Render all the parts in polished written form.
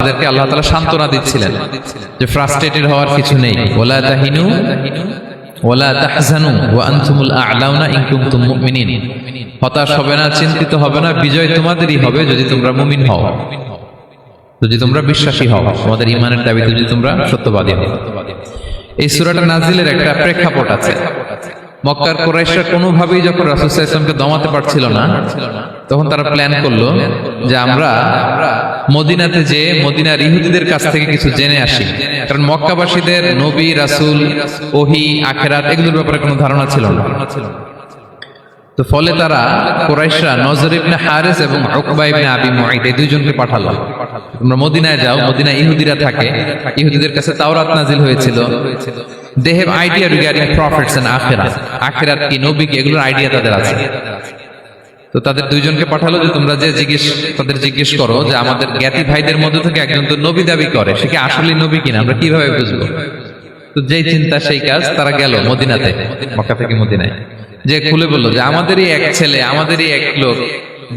তাদেরকে আল্লাহ তাআলা সান্ত্বনা দিচ্ছিলেন যে ফ্রাস্ট্রেটেড হওয়ার কিছু নেই। ওয়ালা তাহিনু ওয়ালা তাহজানু ওয়া আনতুমুল আ'লাউনা ইন কুনতুম মুমিনিন। হতাশ হবে না, চিন্তিত হবে না, বিজয় তোমাদেরই হবে যদি তোমরা মুমিন হও, যদি তোমরা বিশ্বাসী হও, তোমাদের ঈমানের দাবিতে যদি তোমরা সত্যবাদী হও। এই সূরাটা নাজিলের একটা প্রেক্ষাপট আছে। মক্কার কুরাইশরা কোনোভাবেই যখন রাসূল সাল্লাল্লাহু আলাইহি ওয়াসাল্লামকে দমাতে পারছিল না, তখন তারা প্ল্যান করলো যে আমরা মদিনাতে যে মদিনার ইহুদিদের কাছ থেকে কিছু জেনে আসি। কারণ মক্কাবাসীদের নবী, রাসূল, ওহী, আখিরাত এগুলোর ব্যাপারে কোনো ধারণা ছিল না। তো ফলে তারা কুরাইশরা নজর ইবনে হারিস এবং উকবা ইবনে আবি মুঈত এই দুইজনকে পাঠালো, তোমরা মদিনায় যাও, মদিনায় ইহুদিরা থাকে, ইহুদিদের কাছে তাওরাত নাজিল হয়েছিল, they have idea regarding prophets and আখিরাত, আখিরাত কি, নবী কি, এগুলোর আইডিয়া তাদের আছে। তো তাদের দুইজনকে পাঠালো যে তোমরা যে তাদের জিজ্ঞেস করো যে আমাদের জ্ঞাতি ভাইদের মধ্যে থেকে একজন তো নবী দাবি করে, সে কি আসলে নবী কিনা আমরা কিভাবে বুঝবো? তো যেই চিন্তা সেই কাজ, তারা গেল মদিনাতে, মক্কা থেকে মদিনায়, যে খুলে বললো যে আমাদেরই এক ছেলে, আমাদেরই এক লোক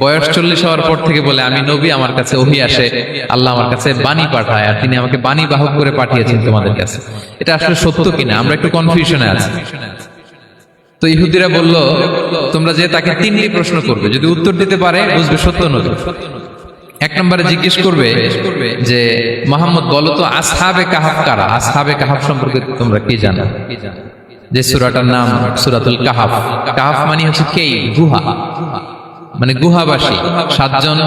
বয়স 40 হওয়ার পর থেকে বলে আমি নবী, আমার কাছে ওহী আসে, আল্লাহ আমার কাছে বাণী পাঠায়, আর তিনি আমাকে বাণী বাহক করে পাঠিয়েছেন তোমাদের কাছে। এটা আসলে সত্য কিনা আমরা একটু কনফিউশনে আছি। তো ইহুদিরা বলল তোমরা যে তাকে 3টি প্রশ্ন করবে, যদি উত্তর দিতে পারে বুঝবে সত্য নবী। 1 নম্বরে জিজ্ঞেস করবে যে মুহাম্মদ বলো তো আসহাবে কাহাফ কারা, আসহাবে কাহাফ সম্পর্কে তোমরা কি জানো? যে সূরাটার নাম সূরাতুল কাহাফ। কাহাফ মানে হচ্ছে কেই, গুহা, মানে গুহাবাসী। 7 জন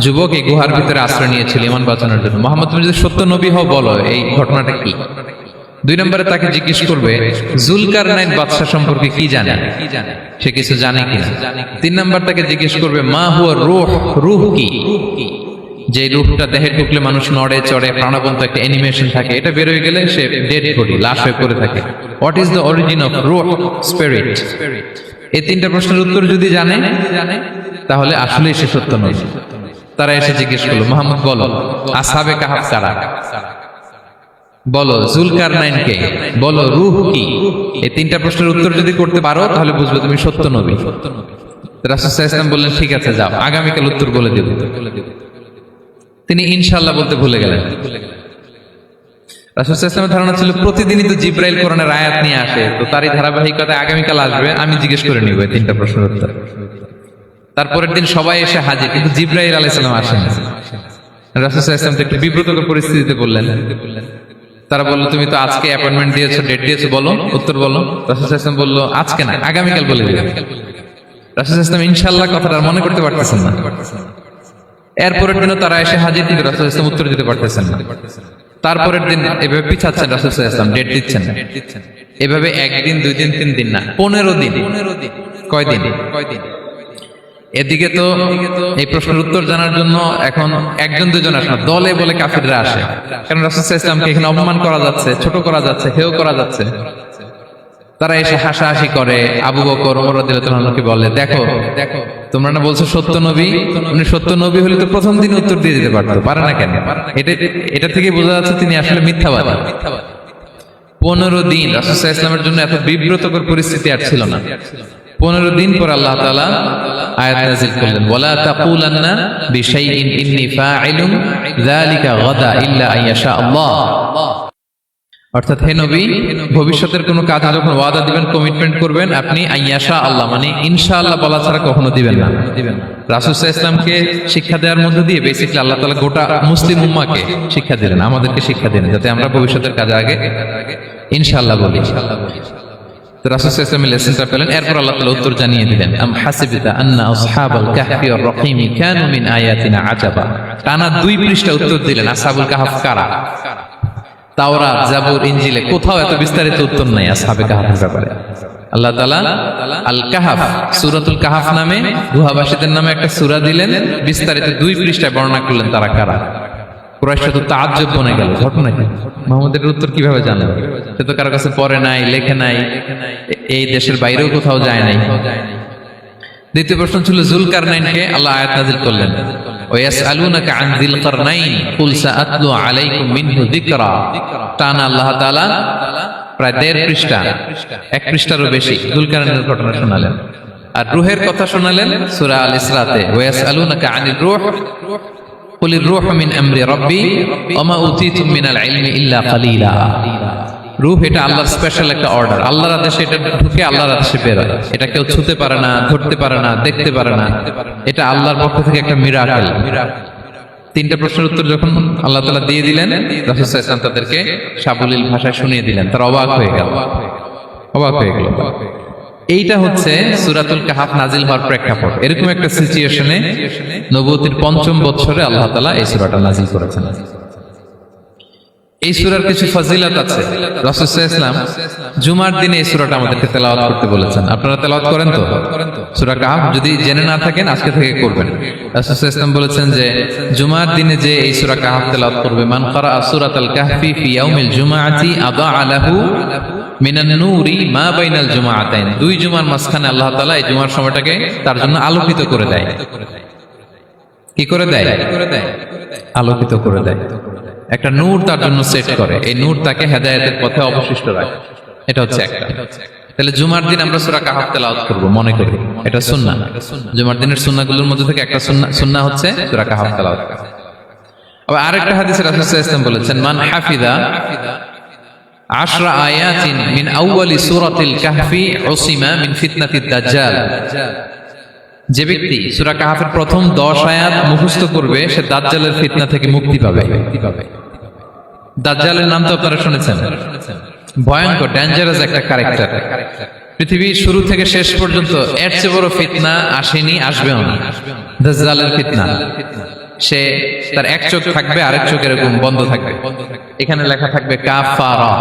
যুবক এই গুহার ভিতরে আশ্রয় নিয়েছিল ঈমান বাঁচানোর জন্য। মুহাম্মদ তুমি যদি সত্য নবী হও বলো এই ঘটনাটা কি। 2 নম্বরে তাকে জিজ্ঞেস করবে জুলকারনাইন বাদশা সম্পর্কে কি জানে, সে কিছু জানে কিনা। 3 নম্বর তাকে জিজ্ঞেস করবে মা হুয়া রূহ, রূহ কি, যে রূহটা দেহে ঢুকলে মানুষ নড়ে চড়ে, প্রাণবন্ত একটা অ্যানিমেশন থাকে, এটা বের হয়ে গেলে সে ডেড বডি, লাশ হয়ে পড়ে থাকে। What is the origin of রূহ, স্পিরিট। এই 3টা প্রশ্নের উত্তর যদি জানে তাহলে আসলেই সে সত্য নবী। তারা এসে জিজ্ঞেস করলো মুহাম্মদ বলো আসহাবে কাহাফ কারা, বলো জুলকারনাইন কে, বলো রূহ কি। এই 3টা প্রশ্নের উত্তর যদি করতে পারো তাহলে বুঝবে তুমি সত্য নবী। রাসূল সাল্লাল্লাহু আলাইহি ওয়াসাল্লাম বললেন ঠিক আছে যাও, আগামীকাল উত্তর বলে দেব। তিনি ইনশাআল্লাহ বলতে ভুলে গেলেন। রাসূল সাল্লাল্লাহু আলাইহি ওয়াসাল্লামের ধারণা ছিল প্রতিদিনই তো জিবরাইল কোরআনের আয়াত নিয়ে আসে, তো তারই ধারাবাহিকতায় আগামীকাল আসবে, আমি জিজ্ঞেস করে নিব এই 3টা প্রশ্নের উত্তর। তারপরের দিন সবাই এসে হাজির, কিন্তু জিবরাইল আলাইহিস সালাম আসেন। রাসূল সাল্লাল্লাহু আলাইহি ওয়াসাল্লাম একটু বিব্রতকর পরিস্থিতিতে বললেন। তারা বলল তুমি তো আজকে অ্যাপয়েন্টমেন্ট দিয়েছো, ডেট দিয়েছো, বলো উত্তর বলো। রাসূল সাল্লাল্লাহু আলাইহি ওয়াসাল্লাম বলল আজকে না, আগামীকাল বলে দিবেন। রাসূল সাল্লাল্লাহু আলাইহি ওয়াসাল্লাম ইনশাআল্লাহ কথাটা আর মনে করতে পারতেছেন না। এরপরের দিনও তারা এসে হাজির, কিন্তু রাসূল সাল্লাল্লাহু আলাইহি ওয়াসাল্লাম উত্তর দিতে পারতেছেন না। তারপরের দিন এভাবে পিছাচ্ছেন রাসূল সাল্লাল্লাহু আলাইহি ওয়াসাল্লাম, ডেট দিচ্ছেন না। এভাবে 1 দিন 2 দিন 3 দিন না, 15 দিন। কয়দিন? এদিকে তো এই প্রশ্নের উত্তর জানার জন্য এখন 1-2 জন আসে না, দলে বলে কাফিররা আসে। কারণ রাসূল সাল্লাল্লাহু আলাইহি ওয়াসাল্লামকে এখানে অপমান করা যাচ্ছে, ছোট করা যাচ্ছে, হেয় করা যাচ্ছে। তারা এসে হাসাহাসি করে। আবু বকর, ওমর রাদিয়াল্লাহু আনহুকে বলে দেখো তোমরা না বলছো সত্য নবী, উনি সত্য নবী হলে তো প্রথম দিন উত্তর দিয়ে দিতে পারতো, পারে না কেন? এটা থেকে বোঝা যাচ্ছে তিনি আসলে মিথ্যাবাদী। 15 দিন রাসূল সাল্লাল্লাহু আলাইহি ওয়াসাল্লামের জন্য এত বিব্রতকর পরিস্থিতি আর ছিল না। 15 দিন পর আল্লাহ তাআলা আয়াত নাযিল করলেন ওয়ালা তাকুলান্না বিশাইইন ইন্নী ফাইলুন যালিকা গাদা ইল্লা আইয়াশা আল্লাহ। অর্থাৎ হে নবী ভবিষ্যতের কোনো কাজ যখন ওয়াদা দিবেন, কমিটমেন্ট করবেন, আপনি আইয়াশা আল্লাহ মানে ইনশাআল্লাহ বলা ছাড়া কখনো দিবেন না। রাসূল সাল্লাল্লাহু আলাইহি ওয়াসাল্লামকে শিক্ষা দেওয়ার মধ্যে দিয়ে বেসিক্যালি আল্লাহ তাআলা গোটা মুসলিম উম্মাহকে শিক্ষা দিলেন, আমাদেরকে শিক্ষা দিলেন, যাতে আমরা ভবিষ্যতের কাজে আগে ইনশাআল্লাহ বলি। তো রাসূল সাল্লাল্লাহু আলাইহি ওয়াসাল্লাম লেসনটা পেলেন। এরপর আল্লাহ তাআলা উত্তর জানিয়ে দিলেন আম হাসিবতা আন্না আসহাবাল কাহফি ওয়ার রাকিমি কানু মিন আয়াতিনা আজাবা। টানা 2 পৃষ্ঠা উত্তর দিলেন আসহাবুল কাহফ কারা। তাওরাত, জাবুর, ইনজিলে কোথাও এত বিস্তারিত উত্তর নাই আসহাবে কাহফের ব্যাপারে। আল্লাহ তাআলা আল কাহফ, সূরাতুল কাহফ নামে গুহাবাসীদের নামে একটা সূরা দিলেন, বিস্তারিত 2 পৃষ্ঠায় বর্ণনা করলেন তারা কারা। কুরাইশরা তো তাআজ্জুব বনে গেল, ঘটনা কি, মুহাম্মদের উত্তর কিভাবে জানলো? সে তো কারো কাছে পড়ে নাই, লেখে নাই, এই দেশের বাইরেও কোথাও যায় নাই। দ্বিতীয় প্রশ্ন ছিল জুলকারনাইনকে আল্লাহ আয়াত নাযিল করলেন ওয়াসআলুনাকা আন যিলকারনাইন কুল সাআতলু আলাইকুম মিনহু যিকরা। টানা আল্লাহ তাআলা প্রায় 1.5 পৃষ্ঠা, 1 পৃষ্ঠারও বেশি জুলকারনাইনের ঘটনা শোনালেন। আর রূহের কথা শোনালেন সূরা আল ইসরাতে ওয়াসআলুনাকা আনির রূহ কুলির রূহু মিন আমরি রাব্বি ওয়া মা উতীতুম মিনাল ইলমি ইল্লা কালিলা। রূহ এটা আল্লাহর স্পেশাল একটা অর্ডার, আল্লাহর আদেশে এটা ঢুকে আল্লাহর আদেশে বের হয়। এটা কেউ ছুঁতে পারে না, ধরতে পারে না, দেখতে পারে না। এটা আল্লাহর পক্ষ থেকে একটা মিরাকেল। তিনটা প্রশ্নের উত্তর যখন আল্লাহ তাআলা দিয়ে দিলেন, রাসূল সাল্লাল্লাহু আলাইহি ওয়াসাল্লাম তাদেরকে সাবলীল ভাষায় শুনিয়ে দিলেন। তারা অবাক হয়ে গেল। এইটা হচ্ছে সূরাতুল কাহফ নাজিল হওয়ার প্রেক্ষাপট। এরকম একটা সিচুয়েশনে নবুয়তির ৫ম বছরে আল্লাহ তাআলা এই সূরাটা নাজিল করেছেন। এই সূরার কিছু ফজিলত আছে। রাসূল সাল্লাল্লাহু আলাইহি ওয়াসাল্লাম জুমার দিনে এই সূরাটা আমাদেরকে তেলাওয়াত করতে বলেছেন। আপনারা তেলাওয়াত করেন তো? সূরা কাহফ যদি জেনে না থাকেন আজকে থেকে করবেন। রাসূল সাল্লাল্লাহু আলাইহি ওয়াসাল্লাম বলেছেন যে জুমার দিনে যে এই সূরা কাহফ তেলাওয়াত করবে, মান ক্বারা সূরাতাল কাহফি ফি ইয়াউমিল জুমআতি আযা লাহু মিনান নূরি মা বাইনাল জুমআতাইন। দুই জুমার মাঝখানে আল্লাহ তাআলা এই জুমার সময়টাকে তার জন্য আলোকিত করে দেয়। কি করে দেয়? আলোকিত করে দেয়। একটা নূর তার জন্য সেট করে, এই নূর তাকে হেদায়েতের পথে অবশিষ্ট রাখে। এটা হচ্ছে একটা। তাহলে জুমার দিন আমরা সূরা কাহফ তেলাওয়াত করব মনে করি, এটা সুন্নাহ। জুমার দিনের সুন্নাহগুলোর মধ্যে থেকে একটা সুন্নাহ হচ্ছে সূরা কাহফ তেলাওয়াত করা। আবার আরেকটা হাদিসে রাসূল সাল্লাল্লাহু আলাইহি ওয়াসাল্লাম বলেছেন, মান হাফিযা 10 আয়াতিন মিন আউয়ালি সূরাতিল কাহফি উসিমা মিন ফিতনাতিদ দাজ্জাল। যে ব্যক্তি সূরা কাহফের প্রথম 10 আয়াত মুখস্থ করবে সে দাজ্জালের ফিতনা থেকে মুক্তি পাবে। দাজ্জালের নাম তো আপনারা শুনেছেন, ভয়ঙ্কর ডেঞ্জারাস একটা ক্যারেক্টার। পৃথিবীর শুরু থেকে শেষ পর্যন্ত এর চেয়ে বড় ফিতনা আসেনি, আসবেও না। দাজ্জালের ফিতনা, সে তার এক চোখ থাকবে, আরেক চোখ এরকম বন্ধ থাকবে, এখানে লেখা থাকবে কাফারা।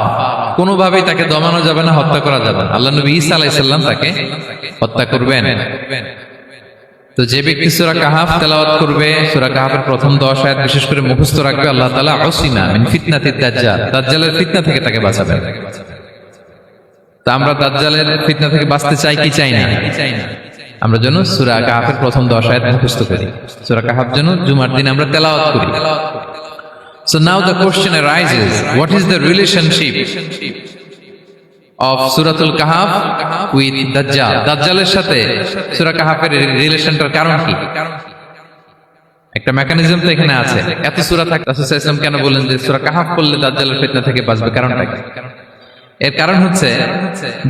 কোনোভাবেই তাকে দমানো যাবে না, হত্যা করা যাবে না। আল্লাহ নবী ঈসা আলাইহিস সালাম তাকে হত্যা করবেন। তো যে ব্যক্তি সূরা কাহফ তেলাওয়াত করবে, সূরা কাহফের প্রথম 10 আয়াত বিশেষ করে মুখস্থ রাখবে, আল্লাহ তাআলা উসিমা মিন ফিতনাতিদ দাজ্জাল, দাজ্জালের ফিতনা থেকে তাকে বাঁচাবেন। তা আমরা দাজ্জালের ফিতনা থেকে বাঁচতে চাই কি চাই না? আমরা যেন সূরা কাহফের প্রথম 10 আয়াত মুখস্থ করি, সূরা কাহফ যেন জুমার দিন আমরা তেলাওয়াত করি। So now the question arises, what is the relationship of Suratul Kahf with Dajjal? দাজ্জালের সাথে সূরা কাহফের রিলেশনটার কারণ কি? একটা মেকানিজম তো এখানে আছে। এত সূরা থাকে, রাসূল সাল্লাল্লাহু আলাইহি ওয়াসাল্লাম কেন বলেন যে সূরা কাহফ পড়লে দাজ্জালের ফিতনা থেকে বাঁচবে? কারণটা কি? এর কারণ হচ্ছে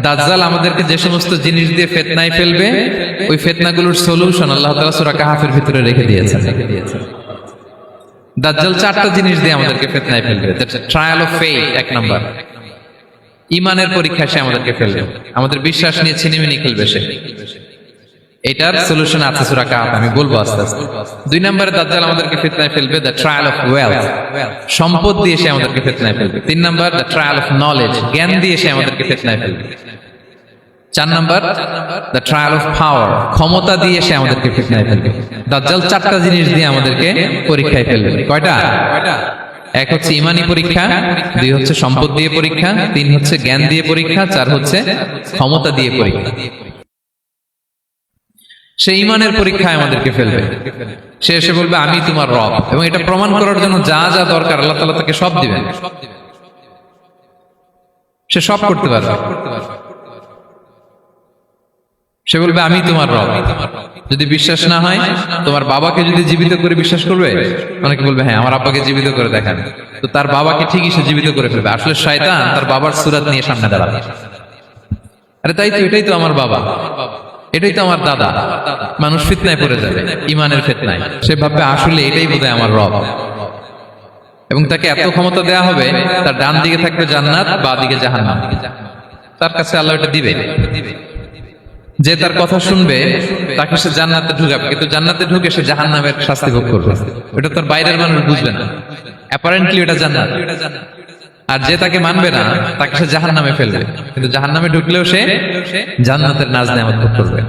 দাজ্জাল আমাদেরকে যে সমস্ত জিনিস দিয়ে ফিতনায় ফেলবে, ওই ফিতনাগুলোর সলিউশন আল্লাহ তাআলা সূরা কাহফের ভিতরে রেখে দিয়েছেন। দাজ্জাল 4টা জিনিস দিয়ে আমাদেরকে ফিতনায় ফেলবে। ট্রায়াল অফ ফেথ, এক নাম্বার। ঈমানের পরীক্ষায় সে আমাদেরকে ফেলবে, আমাদের বিশ্বাস নিয়ে ছিনিমিনি খেলবে সে। এটার সলিউশন আছে সূরা কাহফ, আমি বলবো আস্তে আস্তে। 2 নম্বরে দাজ্জাল আমাদেরকে ফিতনায় ফেলবে, দ্য ট্রায়াল অফ ওয়েলথ, সম্পদ দিয়ে সে আমাদেরকে ফিতনায় ফেলবে। 3 নম্বর দ্য ট্রায়াল অফ নলেজ, জ্ঞান দিয়ে সে আমাদেরকে ফিতনায় ফেলবে। 4 নম্বর দ্য ট্রায়াল অফ পাওয়ার, ক্ষমতা দিয়ে সে আমাদেরকে ফিতনায় ফেলবে। দাজ্জাল 4টা জিনিস দিয়ে আমাদেরকে পরীক্ষায় ফেলবে। কয়টা? 1 হচ্ছে ঈমানি পরীক্ষা, 2 হচ্ছে সম্পদ দিয়ে পরীক্ষা, 3 হচ্ছে জ্ঞান দিয়ে পরীক্ষা, 4 হচ্ছে ক্ষমতা দিয়ে পরীক্ষা। সে ঈমানের পরীক্ষায় আমাদেরকে ফেলবে। সে এসে বলবে আমি তোমার রব, এবং এটা প্রমাণ করার জন্য যা যা দরকার আল্লাহ তাআলা তাকে সব দিবেন। সে সব করতে পারবে। সে বলবে আমি তোমার রব। যদি বিশ্বাস না হয়, তোমার বাবাকে যদি জীবিত করে বিশ্বাস করবে? অনেকে বলবে হ্যাঁ আমার আব্বাকে জীবিত করে দেখান। তো তার বাবাকে ঠিকই সে জীবিত করে ফেলবে। আসলে শয়তান তার বাবার সূরত নিয়ে সামনে দাঁড়াবে। আরে তাই তো, এটাই তো আমার বাবা, এটাই তো আমার দাদা। মানুষ ফিতনায় পড়ে যাবে, ঈমানের ফিতনায়। সে ভাববে আসলে এটাই বোধহয় আমার রব, এবং তাকে এত ক্ষমতা দেয়া হবে, তার ডান দিকে থাকবে জান্নাত, বাঁ দিকে জাহান্নাম। তার কাছে আল্লাহ এটা দিবে। যে তার কথা শুনবে তাকে সে জান্নাতে ঢুকাবে, কিন্তু জান্নাতে ঢুকে সে জাহান্নামের শাস্তি ভোগ করবে। এটা তার বাইরের মানুষ বুঝবে না, অ্যাপারেন্টলি এটা জান্নাত। আর যে তাকে মানবে না তাকে সে জাহান্নামে ফেলবে, কিন্তু জাহান্নামে ঢুকলেও সে জান্নাতের নাজ নেয়ামত ভোগ করবে।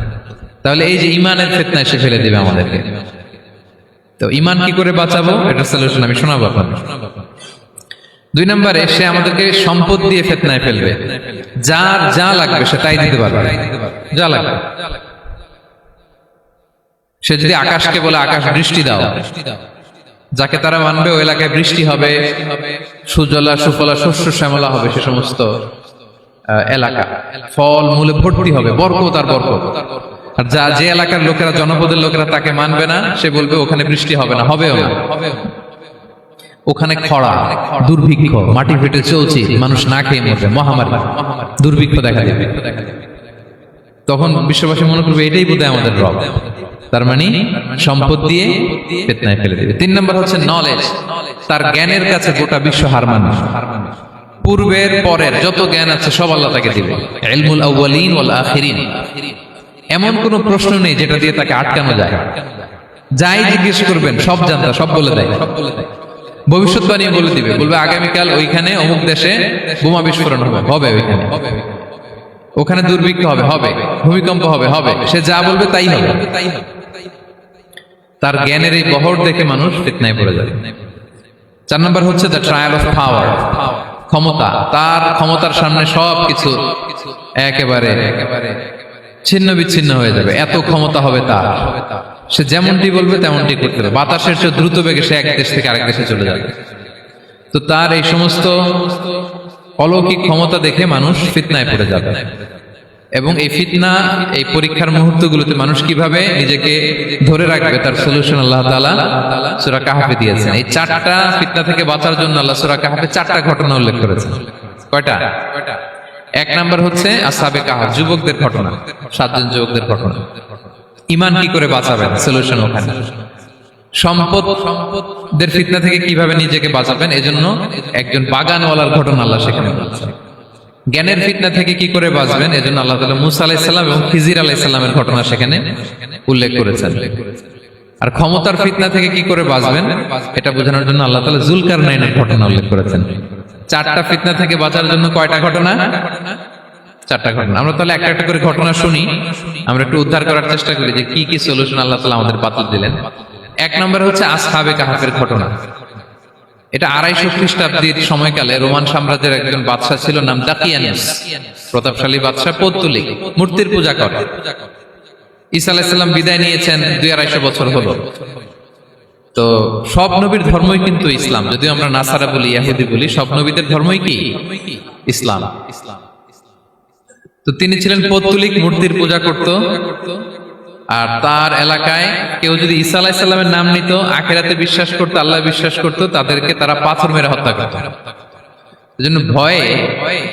তাহলে এই যে ঈমানের ফিতনায় সে ফেলে দিবে আমাদেরকে। তো ঈমান কি করে বাঁচাবো, এটা সলিউশন আমি শোনাবো আপনাদের। 2 নম্বরে সে আমাদেরকে সম্পদ দিয়ে ফিতনায় ফেলবে। যার যা লাগবে সে তাই দিতে পারবে, যা লাগবে। সে যদি আকাশকে বলে আকাশ বৃষ্টি দাও, যাকে তারা মানবে ওই এলাকায় বৃষ্টি হবে, সুজলা সুফলা শস্য শ্যামলা হবে সে সমস্ত এলাকা, ফল মূলে ভর্তি হবে, বরকত আর বরকত। আর যে এলাকার লোকেরা, জনপদের লোকেরা তাকে মানবে না, সে বলবে ওখানে বৃষ্টি হবে না, হবেও না। ওখানে খরা, দুর্ভিক্ষ, মাটি ফেটে চলছে, মানুষ না খেয়ে মরবে, মহামারী, দুর্ভিক্ষ দেখা দেবে। তখন বিশ্ববাসী মনে করবে এটাই বোধহয় আমাদের রব। তার মানে সম্পদ দিয়ে ফিতনায় ফেলে দেবে। 3 নম্বর হচ্ছে নলেজ। তার জ্ঞানের কাছে গোটা বিশ্ব হার মানবে। পূর্বের পরের যত জ্ঞান আছে সব আল্লাহ তাকে দিবে। ইলমুল আউয়ালিন ওয়াল আখিরিন। এমন কোন প্রশ্ন নেই যেটা দিয়ে তাকে আটকানো যায়। যাই জিজ্ঞেস করবেন সব জানতা, সব বলে দেয়। ভবিষ্যৎবাণী বলে দিবে, বলবে আগামীকাল ওইখানে অমুক দেশে বোমা বিস্ফোরণ হবে, ওইখানে ওখানে দুর্ভিক্ষ হবে, ভূমিকম্প হবে, সে যা বলবে তাই হবে। তার জ্ঞানের এই বহর দেখে মানুষ ফিতনায় পড়ে যাবে। 4 নম্বর হচ্ছে দ্য ট্রায়াল অফ পাওয়ার, ক্ষমতা। তার ক্ষমতার সামনে সবকিছু একেবারে ছিন্ন বিচ্ছিন্ন হয়ে যাবে, এত ক্ষমতা হবে তার। সে যেমনটি বলবে তেমনটি করতে হবে। বাতাসের চেয়ে দ্রুত বেগে সে এক দেশ থেকে আরেক দেশে চলে যাবে। তো তার এই সমস্ত অলৌকিক ক্ষমতা দেখে মানুষ ফিতনায় পড়ে যাবে। এবং এই ফিতনা, এই পরীক্ষার মুহূর্তগুলোতে মানুষ কিভাবে নিজেকে ধরে রাখবে তার সলিউশন আল্লাহ তাআলা সূরা কাহফে দিয়েছেন। এই 4টা ফিতনা থেকে বাঁচার জন্য আল্লাহ সূরা কাহফে 4টা ঘটনা উল্লেখ করেছেন। কয়টা? 1 নাম্বার হচ্ছে আসহাবে কাহফ, যুবকদের ঘটনা, 7 জন যুবকদের ঘটনা। ঈমান কি করে বাঁচাবেন, সলিউশন ওখানে। সম্পদের ফিতনা থেকে কিভাবে নিজেকে বাঁচাবেন, এজন্য একজন বাগানওয়ালার ঘটনা আল্লাহ সেখানে বলেছেন। জ্ঞানের ফিতনা থেকে কি করে বাঁচবেন, এজন্য আল্লাহ তাআলা মুসা আলাইহিস সালাম এবং খিজির আলাইহিস সালামের ঘটনা সেখানে উল্লেখ করেছেন। আর ক্ষমতার ফিতনা থেকে কি করে বাঁচবেন এটা বোঝানোর জন্য আল্লাহ তাআলা যুলকারনাইনের ঘটনা উল্লেখ করেছেন। 4টা ফিতনা থেকে বাঁচার জন্য কয়টা ঘটনা? 4টা ঘটনা। আমরা তাহলে একটা একটা করে ঘটনা শুনি, আমরা একটু উদ্ধার করার চেষ্টা করি যে কি কি সলিউশন আল্লাহ তাআলা আমাদের বাতলে দিলেন। 1 নম্বর হচ্ছে আসহাবে কাহফের ঘটনা। এটা 250 খ্রিস্টাব্দের সময়কালে রোমান সাম্রাজ্যের একজন বাদশা ছিল, নাম দাকিয়ানুস, প্রতাপশালী বাদশা, পৌত্তলিক, মূর্তির পূজা করে। ঈসা আলাইহিস সালাম বিদায় নিয়েছেন, 200-250 বছর হলো। তো সব নবীর ধর্মই কিন্তু ইসলাম, যদিও আমরা নাসারা বলি, ইহুদি বলি, সব নবীদের ধর্মই কি ইসলাম। তো তিনি ছিলেন পৌত্তলিক, মূর্তির পূজা করত। আর তার এলাকায় কেউ যদি ঈসা আলাইহিস সালামের নাম নিত, আখিরাতে বিশ্বাস করত, আল্লাহ বিশ্বাস করত, তাদেরকে তারা পাথর মেরে হত্যা করত। এজন্য ভয়ে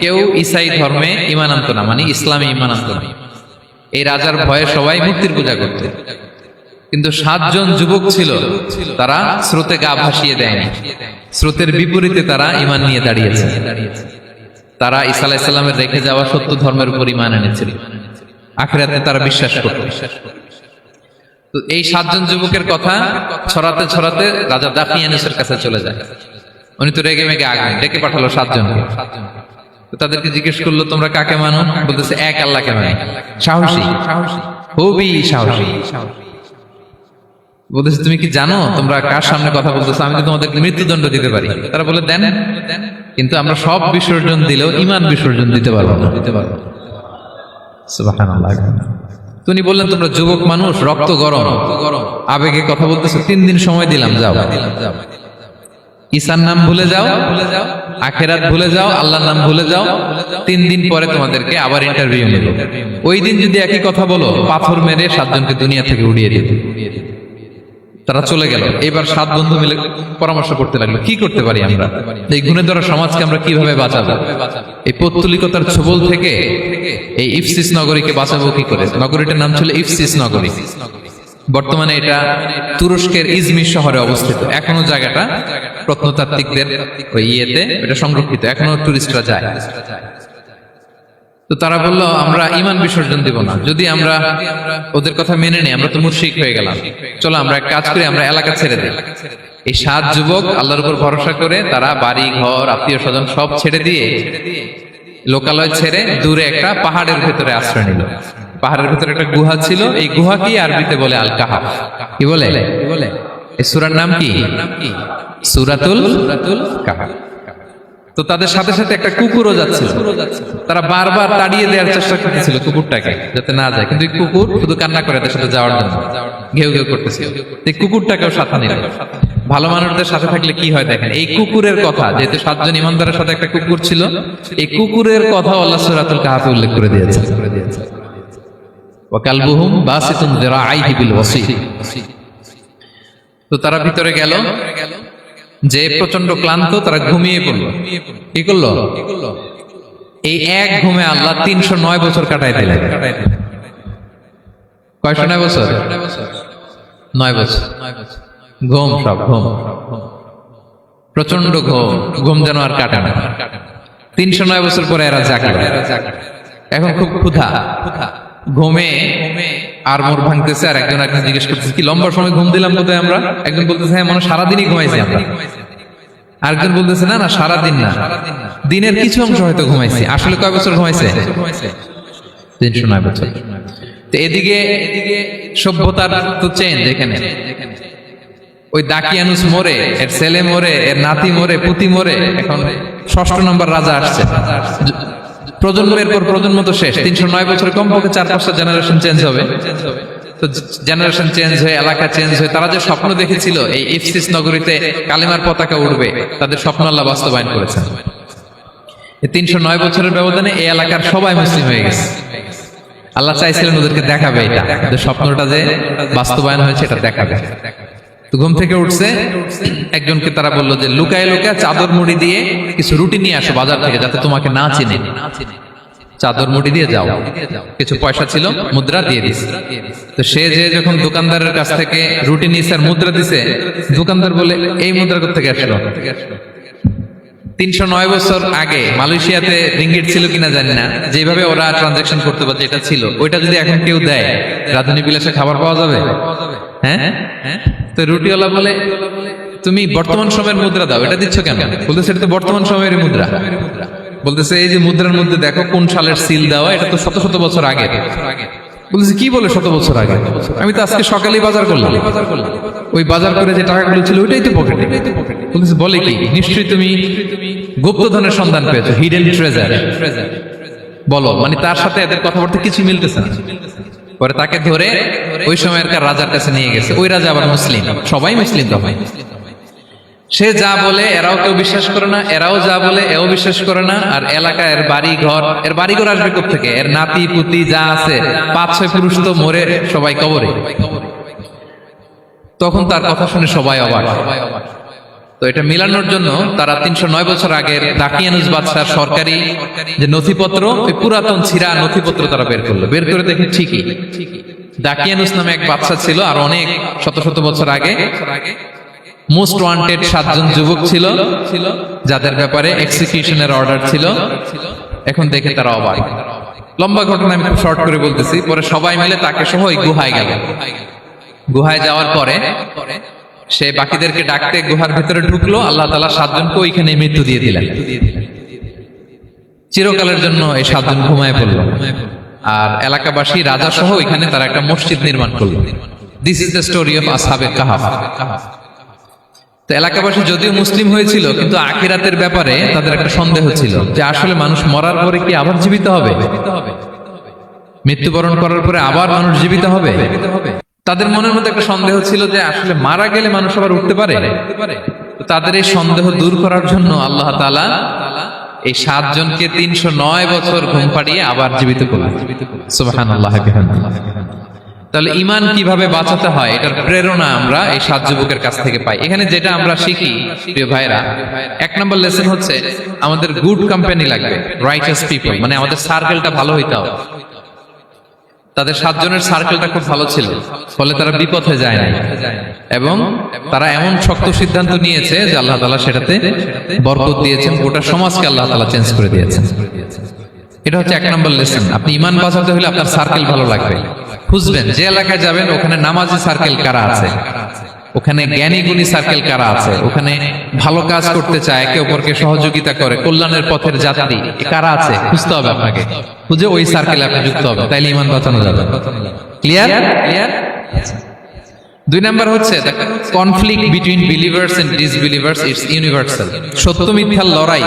কেউ ঈসাই ধর্মে ঈমান আনতো না, মানে ইসলামে ঈমান আনতো না। এই রাজার ভয়ে সবাই মূর্তির পূজা করত। কিন্তু 7 জন যুবক ছিল, তারা স্রোতে গা ভাসিয়ে দেয়নি, স্রোতের বিপরীতে তারা ঈমান নিয়ে দাঁড়িয়েছে। তারা ঈসা আলাইহিস সালামের রেখে যাওয়া সত্য ধর্মের উপর ঈমান এনেছিল, আখিরাতে তারা বিশ্বাস করত। তো এই 7 জন যুবকের কথা ছড়াতে ছড়াতে রাজা দাকিয়ানুসের কাছে চলে যায়। উনি তো রেগে মেগে আগুন, ডেকে পাঠালো 7 জনকে। তো তাদেরকে জিজ্ঞেস করলো, তোমরা কাকে মানো? বলতেছে এক আল্লাহকে মানি। সাহসী, খুবই সাহসী। বলতেছে তুমি কি জানো তোমরা কার সামনে কথা বলতেছো? আমি তো তোমাদেরকে মৃত্যুদণ্ড দিতে পারি। তারা বলে দেন, কিন্তু আমরা সব বিসর্জন দিলেও ঈমান বিসর্জন দিতে পারবো না। সুবহানাল্লাহ। তিনি বললেন, তোমরা যুবক মানুষ, রক্ত গরম, আবেগে কথা বলতেছো, 3 দিন সময় দিলাম, যাও। ঈসার নাম ভুলে যাও, আখিরাত ভুলে যাও, আল্লাহর নাম ভুলে যাও। 3 দিন পরে তোমাদেরকে আবার ইন্টারভিউ নেব। ওই দিন যদি একই কথা বলো, পাথর মেরে 7 জনকে দুনিয়া থেকে উড়িয়ে দিবে। তারা চলে গেল। এবার 7 বন্ধু মিলে পরামর্শ করতে লাগলো, কি করতে পারি আমরা, এই গুণে ধরা সমাজকে আমরা কিভাবে বাঁচাবো, এই পৌত্তলিকতার ছোবল থেকে এই ইফসিস নগরীকে বাঁচাবো কি করে। নগরীটার নাম ছিল ইফসিস নগরী। বর্তমানে এটা তুরস্কের ইজমির শহরে অবস্থিত। এখনো জায়গাটা প্রত্নতাত্ত্বিকদের ওই ইয়েতে এটা সংরক্ষিত, এখনো টুরিস্টরা যায়। তো তারা বলল, আমরা ঈমান বিসর্জন দিব না, যদি আমরা ওদের কথা মেনে নিই আমরা তো মুশরিক হয়ে গেলাম, চলো আমরা এক কাজ করি, আমরা এলাকা ছেড়ে দিই। এই 7 যুবক আল্লাহর উপর ভরসা করে তারা বাড়ি ঘর, আত্মীয় স্বজন সব ছেড়ে দিয়ে, লোকালয় ছেড়ে দূরে একটা পাহাড়ের ভেতরে আশ্রয় নিল। পাহাড়ের ভেতরে একটা গুহা ছিল, এই গুহা কি আরবিতে বলে আল কাহাফ। কি বলে? এই সূরার নাম কি? সূরাতুল কাহাফ। তো তাদের সাথে সাথে একটা কুকুরও যাচ্ছিল। তারা বারবার তাড়িয়ে দেওয়ার চেষ্টা করতেছিল কুকুরটাকে, যাতে না যায়, কিন্তু কুকুর শুধু কান্না করে তার সাথে যাওয়ার জন্য ঘেউ ঘেউ করতেছিল। এই কুকুরটাকেও সাথে নিল। ভালো মানুষদের সাথে থাকলে কি হয় দেখেন, এই কুকুরের কথা, যেহেতু 7 জন ইমানদারের সাথে একটা কুকুর ছিল, এই কুকুরের কথা আল্লাহ সূরাতুল কাহাফে উল্লেখ করে দিয়েছে। ওয়া কালবুহুম বাসিতুন যিরাআইহি বিল ওয়াসিল। তো তারা ভিতরে গেল, যে প্রচন্ড ক্লান্ত, তারা ঘুমিয়ে পড়ল। কি করলো? এই এক ঘুমে আল্লাহ 309 বছর কাটাই দিলেন। কয়শো 9 বছর? 9 বছর ঘুম, সব ঘুম, প্রচন্ড ঘুম, ঘুম যেন আর কাটে না। 309 বছর পরে এরা জাগলো। এখন খুব ক্ষুধা, ঘুমে আর মোর ভাঙতেছে, আর একজন জিজ্ঞেস করতেছে কি লম্বা সময় ঘুম দিলাম কোথায় আমরা? একজন বলতেছে হ্যাঁ, মানে সারাদিনই ঘুমাইছি আমরা। আরেকজন বলতেছে না না, সারাদিন না, দিনের কিছু অংশ হয়তো ঘুমাইছি। আসলে কয় বছর ঘুমাইছে? 309 বছর। তো এদিকে সভ্যতার তো চেঞ্জ। এখানে ওই দাকিয়ানুস মরে, এর ছেলে মরে, এর নাতি মরে, পুতি মরে, এখন 6ষ্ঠ নম্বর রাজা আসছে। প্রজন্মের পর প্রজন্ম তো শেষ। 309 বছর কমপক্ষে 4-5টা জেনারেশন চেঞ্জ হবে। তো জেনারেশন চেঞ্জ হয়ে, এলাকা চেঞ্জ হয়ে, তারা যে স্বপ্ন দেখেছিল এই ইফসিস নগরীতে কালিমার পতাকা উঠবে, তাদের স্বপ্ন আল্লাহ বাস্তবায়ন করেছেন। এই 309 বছরের ব্যবধানে এই এলাকার সবাই মুসলিম হয়ে গেছে। আল্লাহ চাইছিলেন ওদেরকে দেখাবে এটা, যে স্বপ্নটা যে বাস্তবায়ন হয়েছে এটা দেখাবে। তো ঘুম থেকে উঠছে, একজনকে তারা বললো যে লুকায় লুকায় চাদর মুড়ি দিয়ে কিছু রুটি নিয়ে আসো বাজার থেকে, যাতে তোমাকে না চিনে। চাদর মুড়ি দিয়ে যাও। কিছু পয়সা ছিল, মুদ্রা দিয়ে দিস। তো সে যে যখন দোকানদারের কাছ থেকে রুটি নিয়ে আর মুদ্রা দিছে, দোকানদার বলে এই মুদ্রা কোথেকে আসলো? 309 বছর আগে মালয়েশিয়াতে রিঙ্গিট ছিল কিনা জানি না, যেভাবে ওরা ট্রানজাকশন করতে পারছে এটা ছিল, ওইটা যদি এখন কেউ দেয়, রাধুনী বিলাসে খাবার পাওয়া যাবে? হ্যাঁ। তো রুটিওয়ালা বলে তুমি বর্তমান সময়ের মুদ্রা দাও, এটা দিচ্ছ কেন? বলতেছে এটা তো বর্তমান সময়ের মুদ্রা। বলতেছে এই যে মুদ্রার মধ্যে দেখো কোন সালের সিল দেওয়া, এটা তো শত শত বছর আগে। বলতেছে কি বলে শত বছর আগে? আমি তো আজকে সকালেই বাজার করলাম, ওই বাজার করে যে টাকাগুলো ছিল ওইটাই তো পকেটে। বলতেছে বলে কি? নিশ্চয়ই তুমি গুপ্তধনের সন্ধান পেয়েছো, হিডেন ট্রেজার। বলো, মানে তার সাথে এদের কথাবার্তা কিছু মিলতেছে না। পরে তাকে ধরে ওই সময়কার রাজার কাছে নিয়ে গেছে। ওই রাজা আবার মুসলিম, সবাই মুসলিম তখন। সে যা বলে এরাও কেউ বিশ্বাস করে না, এরাও যা বলে এও বিশ্বাস করে না। আর এলাকায় এর বাড়িঘর আসবে কোত্থেকে? এর নাতি পুতি যা আছে 5-6 পুরুষ তো মরে সবাই কবরে। তখন তার কথা শুনে সবাই অবাক। তো এটা মিলানোর জন্য তারা 309 বছর আগের দাকিয়ানুস বাদশার সরকারি যে নথিপত্র, ওই পুরাতন ছিঁড়া নথিপত্র তারা বের করলো। বের করে দেখে ঠিকই দাকিয়ানুস নামে এক বাদশা ছিল, আর অনেক শত শত বছর আগে মোস্ট ওয়ান্টেড 7 জন যুবক ছিল, যাদের ব্যাপারে এক্সিকিউশনের অর্ডার ছিল। এখন দেখে তারা অবাক। লম্বা ঘটনা আমি খুব শর্ট করে বলতেছি। পরে সবাই মিলে তাকে সহ ওই গুহায় গেল। গুহায় যাওয়ার পরে সে বাকিদেরকে ডাকতে গুহার ভিতরে ঢুকলো। আল্লাহ তাআলা 7 জনকে ওইখানে মৃত্যু দিয়ে দিলেন। চিরকালের জন্য এই 7 জন ঘুমায় পড়লো। আর এলাকাবাসী রাজা সহ ওইখানে তারা একটা মসজিদ নির্মাণ করলো। This is the story of আসহাবে কাহাফ। তো এলাকাবাসী যদিও মুসলিম হয়েছিল, কিন্তু আখিরাতের ব্যাপারে তাদের একটা সন্দেহ ছিল যে আসলে মানুষ মরার পরে কি আবার জীবিত হবে? মৃত্যুবরণ করার পরে আবার মানুষ জীবিত হবে? তাদের মনের মধ্যে একটা সন্দেহ ছিল যে আসলে মারা গেলে মানুষ আবার উঠতে পারে। তাদের এই সন্দেহ দূর করার জন্য আল্লাহ তাআলা এই 7 জনকে 309 বছর ঘুম পাড়িয়ে আবার জীবিত করলেন। সুবহানাল্লাহ। তাহলে ঈমান কিভাবে বাঁচাতে হয়, এটার প্রেরণা আমরা এই 7 যুবকের কাছ থেকে পাই। এখানে যেটা আমরা শিখি প্রিয় ভাইরা, 1 নম্বর লেসন হচ্ছে আমাদের গুড কোম্পানি লাগবে, রাইটাস পিপল, মানে আমাদের সার্কেলটা ভালো হইতে হবে। তাদের 7 জনের সার্কেলটা খুব ভালো ছিল, ফলে তারা বিপথে যায় না, এবং তারা এমন শক্ত সিদ্ধান্ত নিয়েছে যে আল্লাহ তাআলা সেটাতে বরকত দিয়েছেন, গোটা সমাজকে আল্লাহ তাআলা চেঞ্জ করে দিয়েছেন। এটা হচ্ছে 1 নম্বর লেসন। আপনি ঈমান বাঁচাতে হলে আপনার সার্কেল ভালো লাগবে। খুঁজবেন যে এলাকায় যাবেন ওখানে নামাজি সার্কেল কারা আছে, ওখানে জ্ঞানী গুণী সার্কেল কারা আছে, ওখানে ভালো কাজ করতে চায়, একে অপরকে সহযোগিতা করে, কল্যাণের পথের যাত্রী কারা আছে খুঁজতে হবে আপনাকে। খুঁজে ওই সার্কেলে আপনি যুক্ত হবে, তাইলে ঈমান বাঁচানো যাবে। ক্লিয়ার? 2 নাম্বার হচ্ছে conflict between believers and disbelievers it's universal. সত্য মিথ্যার লড়াই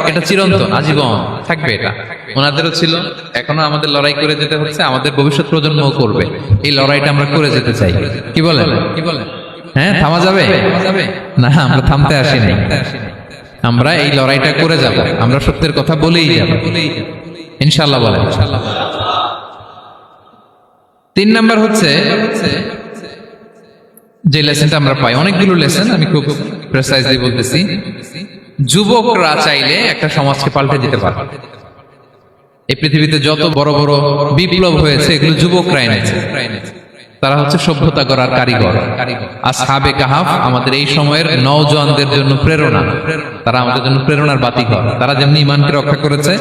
এটা চিরন্তন, আজীবন থাকবে। এটা ওনাদেরও ছিল, এখনো আমাদের লড়াই করে যেতে হচ্ছে, আমাদের ভবিষ্যৎ প্রজন্মও করবে। এই লড়াইটা আমরা করে যেতে চাই। কি বলেন? হ্যাঁ, থামা যাবে না? আমরা থামতে আসি নাই, আমরা এই লড়াইটা করে যাব। আমরা সত্যের কথা বলেই যাব ইনশাআল্লাহ। বলেন ইনশাআল্লাহ। তিন নাম্বার হচ্ছে যে লেসনটা আমরা পাই, অনেকগুলো লেসন, আমি খুব প্রেসাইজলি বলতেছি। যুবকরা চাইলে একটা সমাজকে পাল্টে দিতে পারে। এই পৃথিবীতে যত বড় বড় বিপ্লব হয়েছে এগুলো যুবকরা এনেছে। তারা হচ্ছে সভ্যতা গড়ার কারিগর। আসহাবে কাহাফ আমাদের এই সময়ের নওজওয়ানদের জন্য প্রেরণা, তারা আমাদের জন্য প্রেরণার বাতিঘর। তারা যেমনি ইমানকে রক্ষা করেছে,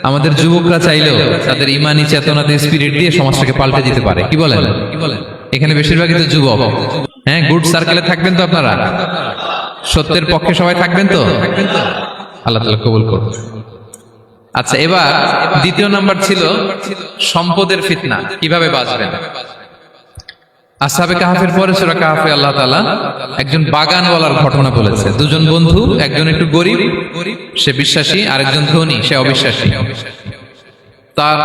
আমাদের যুবকরা চাইলেও তাদের ইমানি চেতনাতে স্পিরিট দিয়ে সমাজটাকে পাল্টে দিতে পারে। কি বলেন? এখানে বেশিরভাগই তো যুবক। হ্যাঁ, গুড সার্কেলে থাকবেন তো আপনারা? সত্যের পক্ষে সবাই থাকবেন তো? আল্লাহ তাআলা কবুল করুন। আচ্ছা, এবার দ্বিতীয় নাম্বার ছিল সম্পদের ফিতনা, কিভাবে বাঁচবেন। আসহাবে কাহাফের পরে সূরা কাহাফে আল্লাহ তাআলা একজন বাগানওয়ালার ঘটনা বলেছে। দুজন বন্ধু, একজন একটু গরিব, সে বিশ্বাসী, আরেকজন ধনী, সে অবিশ্বাসী।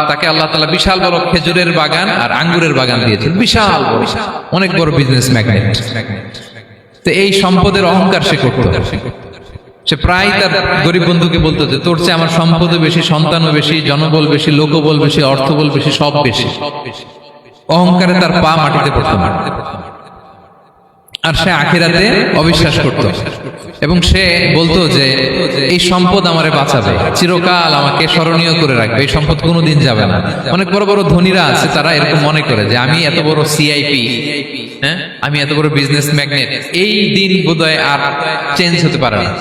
তাকে আল্লাহ তাআলা বিশাল বড় খেজুরের বাগান আর আঙ্গুরের বাগান দিয়েছেন, বিশাল বড়, অনেক বড় বিজনেস ম্যাগনেট। তো এই সম্পদের অহংকার সে করত। সে প্রায় তার গরিব বন্ধুকে বলতো যে তোর চেয়ে আমার সম্পদও বেশি, সন্তানও বেশি, জনবল বেশি, লোকবল বেশি, অর্থবল বেশি, সব বেশি। অহংকারে তার পা মাটিতে পড়তো না। আর সে আখিরাতে অবিশ্বাস করত এবং সে বলতো যে এই সম্পদ আমারে বাঁচাবে, চিরকাল আমাকে স্মরণীয় করে রাখবে, এই সম্পদ কোনোদিন যাবে না। অনেক বড় বড় ধনীরা আছে, তারা এরকম মনে করে যে আমি এত বড় সিআইপি, হ্যাঁ, আমি এত বড় বিজনেস ম্যাগনেট, এই দিন বোধহয় আর চেঞ্জ হতে পারে না,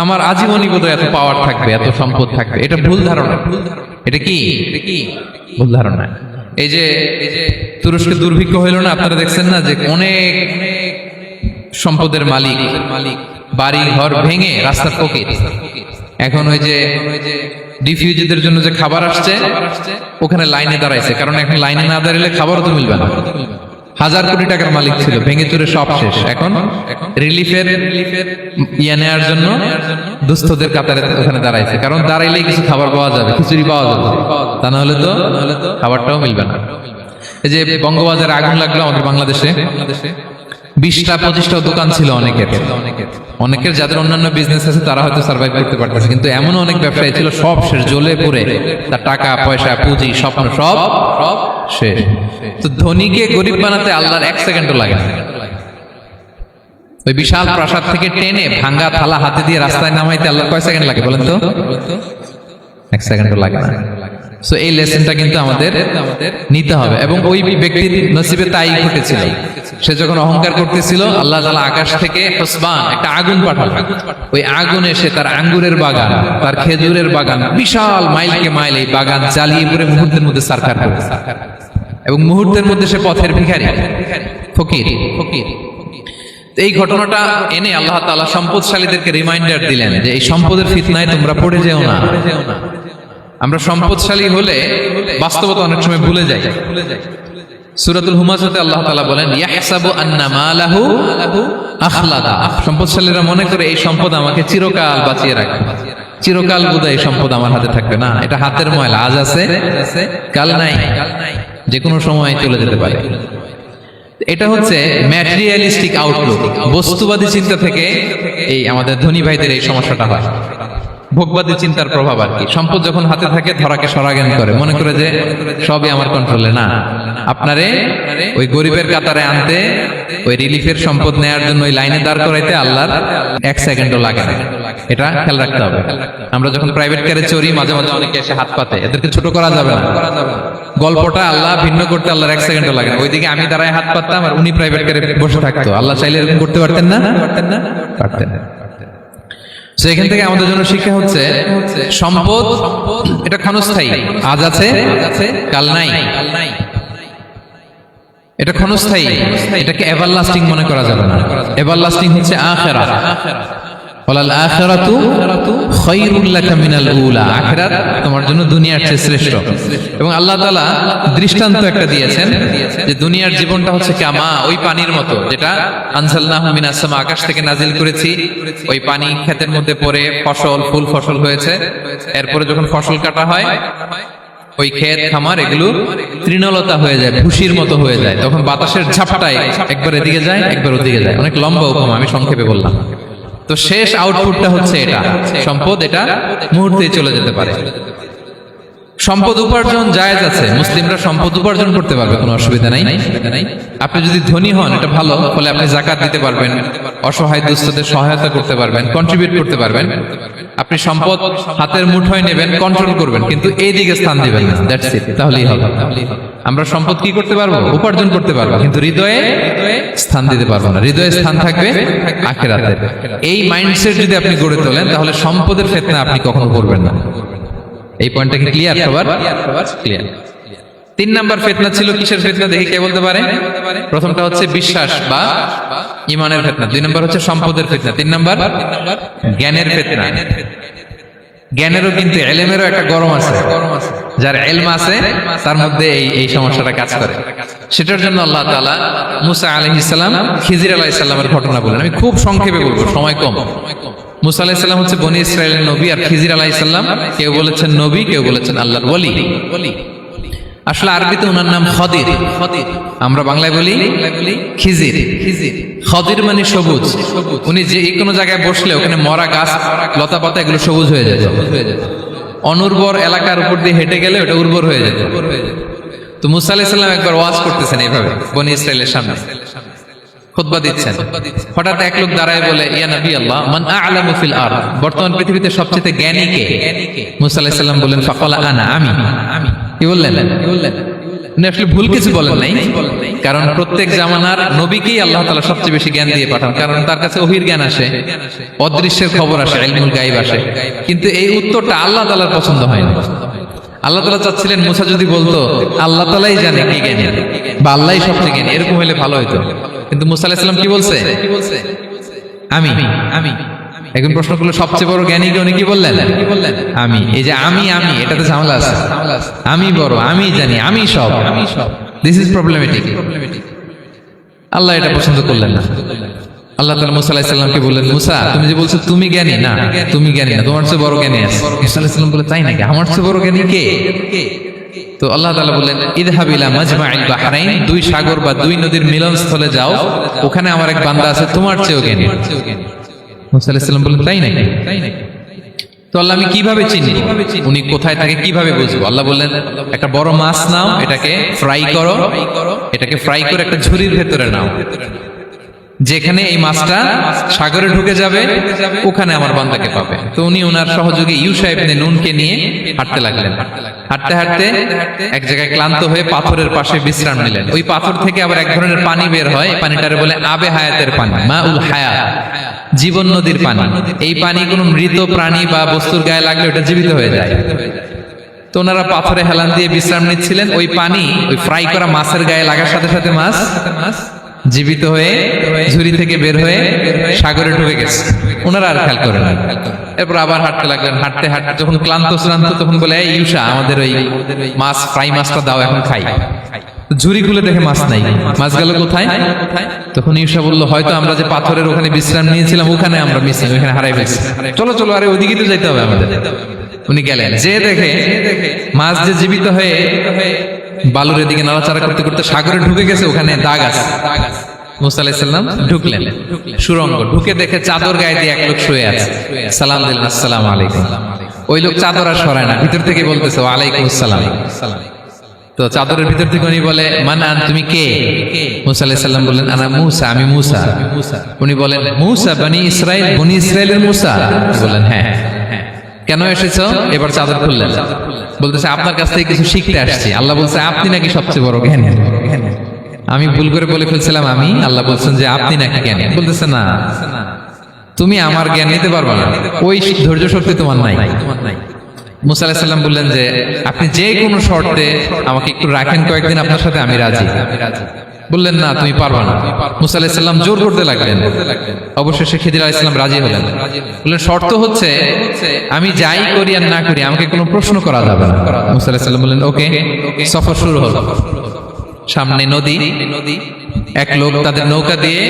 আমার আজীবনই বোধহয় এত পাওয়ার থাকবে, এত সম্পদ থাকবে। এটা ভুল ধারণা। এটা কি ভুল ধারণা? এই যে তুরস্কে দুর্ভিক্ষ হইল না, আপনারা দেখছেন না যে অনেক সম্পদের মালিক বাড়ি ঘর ভেঙে রাস্তার ফকির। এখন ওই যে রিফিউজিদের জন্য যে খাবার আসছে ওখানে লাইনে দাঁড়াইছে, কারণ এখন লাইনে না দাঁড়ালে খাবারও তো মিলবে না। 1000 কোটি টাকার মালিক ছিল, ভেঙে চুরে সব শেষ। এখন রিলিফের ইয়ে নেওয়ার জন্য দুস্থদের কাতারে ওখানে দাঁড়াইছে, কারণ দাঁড়াইলেই কিছু খাবার পাওয়া যাবে, খিচুড়ি পাওয়া যাবে, তা না হলে তো খাবারটাও মিলবে না। এই যে বঙ্গবাজারে আগুন লাগলো আমাদের বাংলাদেশে, 20টা-25টা দোকান ছিল অনেকের যাদের অন্যান্য বিজনেস আছে তারা হয়তো সার্ভাইভ করতে পারতেছে, কিন্তু এমন অনেক ব্যবসায়ী ছিল সব শেষ, জ্বলে পড়ে তার টাকা পয়সা পুঁজি স্বপ্ন সব শেষ। তো ধনীকে গরিব বানাতে আল্লাহর 1 সেকেন্ডও লাগে না। ওই বিশাল প্রাসাদ থেকে টেনে ভাঙ্গা থালা হাতে দিয়ে রাস্তায় নামাইতে আল্লাহর কয় সেকেন্ড লাগে বলেন তো? 1 সেকেন্ডও লাগে না। সো এই লেসনটা কিন্তু আমাদের নিতে হবে। এবং ওই ব্যক্তির নসিবে তাই ঘটেছিল। সে যখন অহংকার করতেছিল, আল্লাহ তাআলা আকাশ থেকে হুসবান একটা আগুন পাঠালো। ওই আগুন এসে তার আঙ্গুরের বাগান, তার খেজুরের বাগান, বিশাল মাইলকে মাইল এই বাগান জ্বালিয়ে পুরো মুহূর্তের মধ্যে সারখার করে। এবং মুহূর্তের মধ্যে সে পথের ভিখারি, ফকির। এই ঘটনাটা এনে আল্লাহ তাআলা সম্পদশালীদেরকে রিমাইন্ডার দিলেন যে এই সম্পদের ফিতনায় তোমরা পড়ে যেও না। আমরা সম্পদশালী হলে বাস্তবতা অনেক সময় ভুলে যাই। সূরাতুল হুমাযাতে আল্লাহ তাআলা বলেন ইয়াহসাবু আন্না মালাহু আখলাদা। সম্পদশালীরা মনে করে এই সম্পদ আমাকে চিরকাল বাঁচিয়ে রাখবে, চিরকাল বোধহয় এই সম্পদ আমার হাতে থাকবে। না, এটা হাতের ময়লা, আজ আছে কাল নাই, যে কোনো সময় চলে যেতে পারে। এটা হচ্ছে ম্যাটেরিয়ালিস্টিক আউটলুক, বস্তুবাদী চিন্তা থেকে এই আমাদের ধনী ভাইদের এই সমস্যাটা হয়। ভোগবাদী চিন্তার প্রভাব আর কি। সম্পদ যখন হাতে থাকে ধরাকে সরাজ্ঞান করে, মনে করে যে সবই আমার কন্ট্রোলে। না, আপনারে ওই গরিবের কাতারে আনতে, ওই রিলিফের সম্পদ নেয়ার জন্য ওই লাইনে দাঁড় করাইতে আল্লাহর 1 সেকেন্ডও লাগে না। এটা খেয়াল রাখতে হবে। আমরা যখন প্রাইভেট কারে চড়ি, মাঝে মাঝে অনেকে এসে হাত পাতে, এদেরকে ছোট করা যাবে না। গল্পটা আল্লাহ ভিন্ন করতে আল্লাহর 1 সেকেন্ডও লাগে না। ওইদিকে আমি দাঁড়ায় হাত পাততাম আর উনি প্রাইভেট কারে বসে থাকতো। আল্লাহ চাইলে এরকম করতে পারতেন না? পারতেন। সেখান থেকে আমাদের জন্য শিক্ষা হচ্ছে সম্পদ এটা ক্ষণস্থায়ী, আজ আছে কাল নাই। এটা ক্ষণস্থায়ী, এটাকে এভারলাস্টিং মনে করা যাবে না। এভারলাস্টিং হচ্ছে আখিরাত। ওয়ালাল আখিরাতু খায়রুল লাকা মিনাল উলা। আখিরাত তোমার জন্য দুনিয়ার চেয়ে শ্রেষ্ঠ। এবং আল্লাহ তাআলা দৃষ্টান্ত একটা দিয়েছেন যে দুনিয়ার জীবনটা হচ্ছে কামা, ওই পানির মতো যেটা আনজালনাহু মিনাস সামা, আকাশ থেকে নাজিল করেছি। ওই পানি ক্ষেতের মধ্যে পড়ে ফসল, ফুল ফসল হয়েছে। এরপরে যখন ফসল কাটা হয়, ওই ক্ষেত খামার এগুলো তৃণলতা হয়ে যায়, ভুসির মতো হয়ে যায়। তখন বাতাসের ঝাপটায় একবার এদিকে যায়, একবার ওদিকে যায়। অনেক লম্বা উপমা, আমি সংক্ষেপে বললাম। তো শেষ আউটপুটটা হচ্ছে এটা, সম্পদ এটা মুহূর্তেই চলে যেতে পারে। সম্পদ উপার্জন জায়েজ আছে, মুসলিমরা সম্পদ উপার্জন করতে পারবে, কোনো অসুবিধা নাই। আপনি যদি ধনী হন এটা ভালো, ফলে আপনি যাকাত দিতে পারবেন, অসহায় দুস্থদের সহায়তা করতে পারবেন, কন্ট্রিবিউট করতে পারবেন। আপনি সম্পদ হাতের মুঠোয় নেবেন, কন্ট্রোল করবেন, কিন্তু এই দিকে স্থান দিবেন না, দ্যাটস ইট, তাহলেই হবে। আমরা সম্পদ কি করতে পারবো? উপার্জন করতে পারবো, কিন্তু হৃদয়ে স্থান দিতে পারবো না। হৃদয়ে স্থান থাকবে আখিরাতে। এই মাইন্ডসেট যদি আপনি গড়ে তোলেন, তাহলে সম্পদের ফিতনা আপনি কখনো করবেন না। এই পয়েন্টটা কি ক্লিয়ার? সবার ক্লিয়ার। 3 নাম্বার ফিতনা ছিল কিসের ফিতনা? দেখি কে বলতে পারে। প্রথমটা হচ্ছে বিশ্বাস বা ঈমানের ফিতনা, 2 নাম্বার হচ্ছে সম্পদের ফিতনা, 3 নাম্বার জ্ঞানের ফিতনা। জ্ঞানেরও কিন্তু ইলমেরও একটা গরম আছে, যার ইলম আছে তার মধ্যে এই সমস্যাটা কাজ করে। সেটার জন্য আল্লাহ তাআলা মুসা আলাইহিস সালাম, খিজির আলাইহিস সালামের ঘটনা বলেন। আমি খুব সংক্ষেপে বলবো, সময় কম। মুসা আলাইহিস সালাম হচ্ছে বনি ইসরাইলের নবী, আর খিজির আলাইহিস সালাম কেউ বলেছেন নবী, কেউ বলেছেন আল্লাহর ওলি। আসলে আরবিতে ওনার নাম খদির, আমরা বাংলায় বলি খিজির। খদির মানে সবুজ। উনি যে কোনো জায়গায় বসলে ওখানে মরা গাছ, লতা পাতা এগুলো সবুজ হয়ে যেত। অনুর্বর এলাকার উপর দিয়ে হেঁটে গেলে ওটা উর্বর হয়ে যেত। তো মুসা আলাইহিস সালাম একবার ওয়াজ করতেছেন এইভাবে বনি ইসরাইলের সামনে, খুতবা দিচ্ছেন। হঠাৎ এক লোক দাঁড়ায় বলে, ইয়া নবী আল্লাহ, মান আ'লামু ফিল আরদ, বর্তমান পৃথিবীতে সবচেয়ে জ্ঞানী কে? মুসা আলাইহিস সালাম বললেন, ফাকালা আনা, আমি। কি বললেন? উনি আসলে ভুল কিছু বলেন নাই, কারণ প্রত্যেক জামানার নবীকেই আল্লাহ তাআলা সবচেয়ে বেশি জ্ঞান দিয়ে পাঠান, কারণ তার কাছে ওহীর জ্ঞান আসে, অদৃশ্যের খবর আসে, ইলমুল গায়ব আসে। কিন্তু এই উত্তরটা আল্লাহ তাআলার পছন্দ হয়নি। আল্লাহ তাআলা চাচ্ছিলেন মুসা যদি বলতো আল্লাহ তাআলাই জানে কে জ্ঞানী বা আল্লাহই সবচেয়ে জ্ঞানী, এরকম হলে ভালো হতো। কিন্তু মুসা আলাইহিস সালাম কি বলছে? আমি। এখন প্রশ্ন করলো সবচেয়ে বড় জ্ঞানী কে? উনি কি বললেন? আমি। এই যে আমি এটাতে ঝামেলা আছে। আমি বড়, আমি জানি, আমি সব। This is problematic. আল্লাহ এটা পছন্দ করলেন না। আল্লাহ তাআলা মুসা আলাইহিস সালামকে বললেন, মুসা তুমি যে বলছো তুমি জ্ঞানী, না তুমি জ্ঞানী না, তোমার চেয়ে বড় জ্ঞানী আছে। মুসা আলাইহিস সালাম বলে, তাই নাকি? আমার চেয়ে বড় জ্ঞানী কে? তো আল্লাহ তাআলা বললেন, ইযহাব ইলা মাজমাইল বাহরাইন, 2 সাগর বা 2 নদীর মিলনস্থলে যাও, ওখানে আমার এক বান্দা আছে তোমার চেয়েও জ্ঞানী। মুসা আলাইহিস সালাম বললেন, তাই নাকি? তো আল্লাহ আমি কিভাবে চিনি উনি কোথায় থাকে, কিভাবে বুঝবো? আল্লাহ বললেন, একটা বড় মাছ নাও, এটাকে ফ্রাই করো, এটাকে ফ্রাই করে একটা ঝুড়ির ভেতরে নাও, যেখানে এই মাছটা সাগরে ঢুকে যাবে ওখানে আমার বান্দাকে পাবে। তো উনি ওনার সহযোগী ইউশা ইবনে নুনকে নিয়ে হাঁটতে লাগলেন। হাঁটতে হাঁটতে এক জায়গায় ক্লান্ত হয়ে পাথরের পাশে বিশ্রাম নিলেন। ওই পাথর থেকে আবার এক ধরনের পানি বের হয়, পানিটারে বলে আবে হায়াতের পানি, মাউল হায়াত, জীবন নদীর পানি। এই পানি কোনো মৃত প্রাণী বা বস্তুর গায়ে লাগলে ওটা জীবিত হয়ে যায়। তো ওনারা পাথরে হেলান দিয়ে বিশ্রাম নিচ্ছিলেন। ওই পানি ওই ফ্রাই করা মাছের গায়ে লাগার সাথে সাথে মাছ জীবিত হয়ে ঝুড়ি থেকে বের হয়ে সাগরে ঢুকে গেছে। ওনারা আর খেয়াল করেন না। এরপর আবার হাঁটতে লাগলেন। হাঁটতে হাঁটতে যখন ক্লান্ত তখন বলে, এই ইউশা, আমাদের ওই মাছ ফ্রাই মাছটা দাও, এখন খাই। ঝুড়ি খুলে দেখে মাছ নাই। মাছ গেল কোথায়? তখন ইউশা বললো, হয়তো আমরা যে পাথরের ওখানে বিশ্রাম নিয়েছিলাম ওখানে আমরা মিসিং, ওখানে হারাই ফেলছি। চলো চলো, আরে ওদিকে তো যাইতে হবে আমাদের। উনি গেলেন, যে দেখে মাছ যে জীবিত হয়ে বালুর এদিকে নাড়াচাড়া করতে করতে সাগরে ঢুকে গেছে, ওখানে দাগ আছে। মুসা আলাইহিস সালাম ঢুকলেন সুরঙ্গ, ঢুকে দেখে চাদর গায়ে দিয়ে এক লোক শুয়ে আছে। সালাম দিলেন, আসসালামু আলাইকুম। ওই লোক চাদর আর সরায় না, ভিতর থেকে বলতেছে, ওয়া আলাইকুম আসসালাম। তো চাদরের ভিতর থেকে উনি বলে, মান আন, তুমি কে? মুসা আলাইহিস সালাম বললেন, আনা মুসা, আমি মুসা। উনি বলেন, মুসা বনি ইসরাইল, বনি ইসরাইলের মুসা? বললেন, হ্যাঁ। কেন এসেছো? এবার চাদর খুললেন, বলতেছে, আপনার কাছ থেকে কিছু শিখতে আসছি। আল্লাহ বলছে, আপনি নাকি সবচেয়ে বড় জ্ঞানী। আমি ভুল করে বলে ফেলছিলাম আমি। আল্লাহ বলছেন যে আপনি নাকি জ্ঞানী। বলতেছে, না, তুমি আমার জ্ঞান নিতে পারবে না, ওই ধৈর্য শক্তি তোমার নাই। মুসা আলাইহিস সালাম বললেন যে, আপনি যে কোনো শর্তে আমাকে একটু রাখেন কয়েকদিন আপনার সাথে, আমি রাজি। বললেন, না, তুমি পারবা না। মুসা আলাইহিস সালাম জোর করতে লাগলেন। অবশেষে খিদির আলাইহিস সালাম রাজি হলেন। বললেন, শর্ত হচ্ছে আমি যাই করি আর না করি আমাকে কোনো প্রশ্ন করা যাবে না। মুসা আলাইহিস সালাম বললেন, ওকে। সফর শুরু হলো। সামনে নদী, এক লোক তাদের নৌকা দিয়ে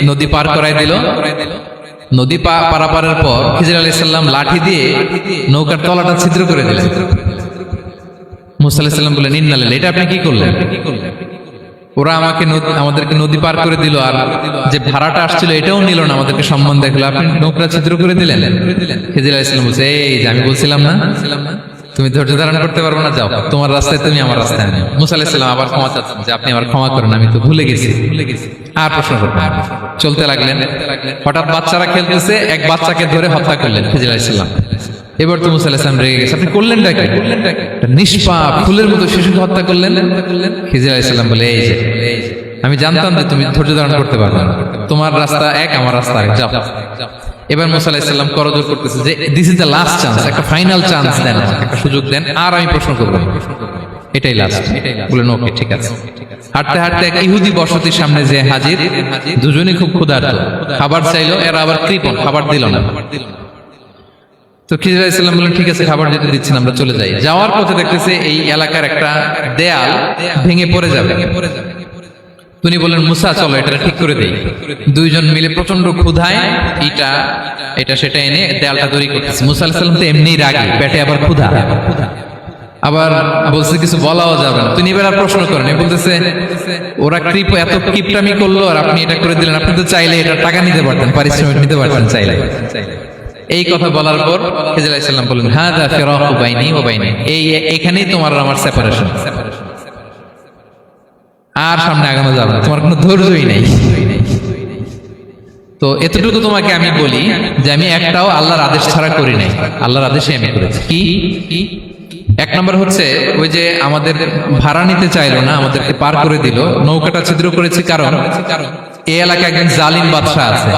নদী পার করাই দিল। নদী পারাপারের পর খিজির আলাইহিস সালাম লাঠি দিয়ে নৌকার তলাটা ছিদ্র করে দিলেন। মুসা আলাইহিস সালাম বললেন, ইন্নালিল্লাহ, এটা আপনি কি করলেন? ওরা আমাদেরকে নদী পার করে দিল, আর যে ভাড়াটা আসছিল এটাও নিল না, আমাদেরকে সম্মান দেখলো, আপনি নৌকা ছিদ্র করে দিলেন। খিজির আলাইহিস সালাম বলছে, এই যে আমি বলছিলাম না, তুমি ধৈর্য ধারণ করতে পারবে না, যাও তোমার রাস্তায় তুমি আমার রাস্তায় আনো। মুসা আলাইহিস সালাম আবার ক্ষমা চাচ্ছেন যে আপনি আমার ক্ষমা করেন, আমি তো ভুলে গেছি। আর প্রশ্ন করবেন না। চলতে লাগলেন। হঠাৎ বাচ্চারা খেলতেছে, এক বাচ্চাকে ধরে হত্যা করলেন খিজির আলাইহিস সালাম। এবার তো মুসা আলাইহিস সালাম রেগে গেছে, আপনি করলেনটা কি? একটা নিষ্পাপ ফুলের মতো শিশুকে হত্যা করলেন। খিজির আলাইহিস সালাম বলে, এই যে আমি জানতাম যে তুমি ধৈর্য ধারণ করতে পারবে না, তোমার রাস্তা এক, আমার রাস্তা এক, যাও। এবার মুসা আলাইহিস সালাম করজোর করতেছে যে this is the last chance, একটা ফাইনাল চান্স দেন, একটা সুযোগ দেন, আর আমি প্রশ্ন করব, এটাই লাস্ট। বলেন ওকে ঠিক আছে। হাঁটতে হাঁটতে এক ইহুদি বসতির সামনে যে হাজির, দুজনই খুব ক্ষুধার্ত, খাবার চাইলো, এরা আবার কৃপণ, খাবার দিল না। তো খিজির আলাইহিস সালাম বললেন ঠিক আছে, খাবার যেতে দিচ্ছেন, আমরা চলে যাই। যাওয়ার পথে দেখতেছে এই এলাকার একটা দেয়াল ভেঙে পড়ে যাবে। তিনি বললেন মুসা চলো এটা ঠিক করে দেই। দুইজন মিলে প্রচন্ড ক্ষুধায় এটা সেটা এনে দেয়ালটা তৈরি করতেছে। মুসা আলাইহিস সালাম তো এমনিই রাগী, পেটে আবার ক্ষুধা, আবার বলছে কিছু বলাও যাবে না। তিনি এবার আর প্রশ্ন করেন, বলতেছে ওরা এত কিপটামি করলো আর আপনি এটা করে দিলেন, আপনি তো চাইলে এটা টাকা নিতে পারতেন, পারিশ্রমিক নিতে পারতেন চাইলে। এই কথা বলার পর খিজির আলাইহিস সালাম বললেন হাযা ফিরাকু বাইনি ওয়া বাইনি, এখানেই তোমার আর আমার সেপারেশন, আর সামনে আগানো যাবে না, তোমার কোনো ধৈর্যই নেই। তো এতটুকু তোমাকে আমি বলি যে আমি একটাও আল্লাহর আদেশ ছাড়া করি নাই, আল্লাহর আদেশে আমি করেছি। কি? এক নম্বর হচ্ছে ওই যে আমাদের ভাড়া নিতে চাইলো না, আমাদেরকে পার করে দিল, নৌকাটা ছিদ্র করেছি, কারণ এই এলাকায় একজন জালিম বাদশা আছে,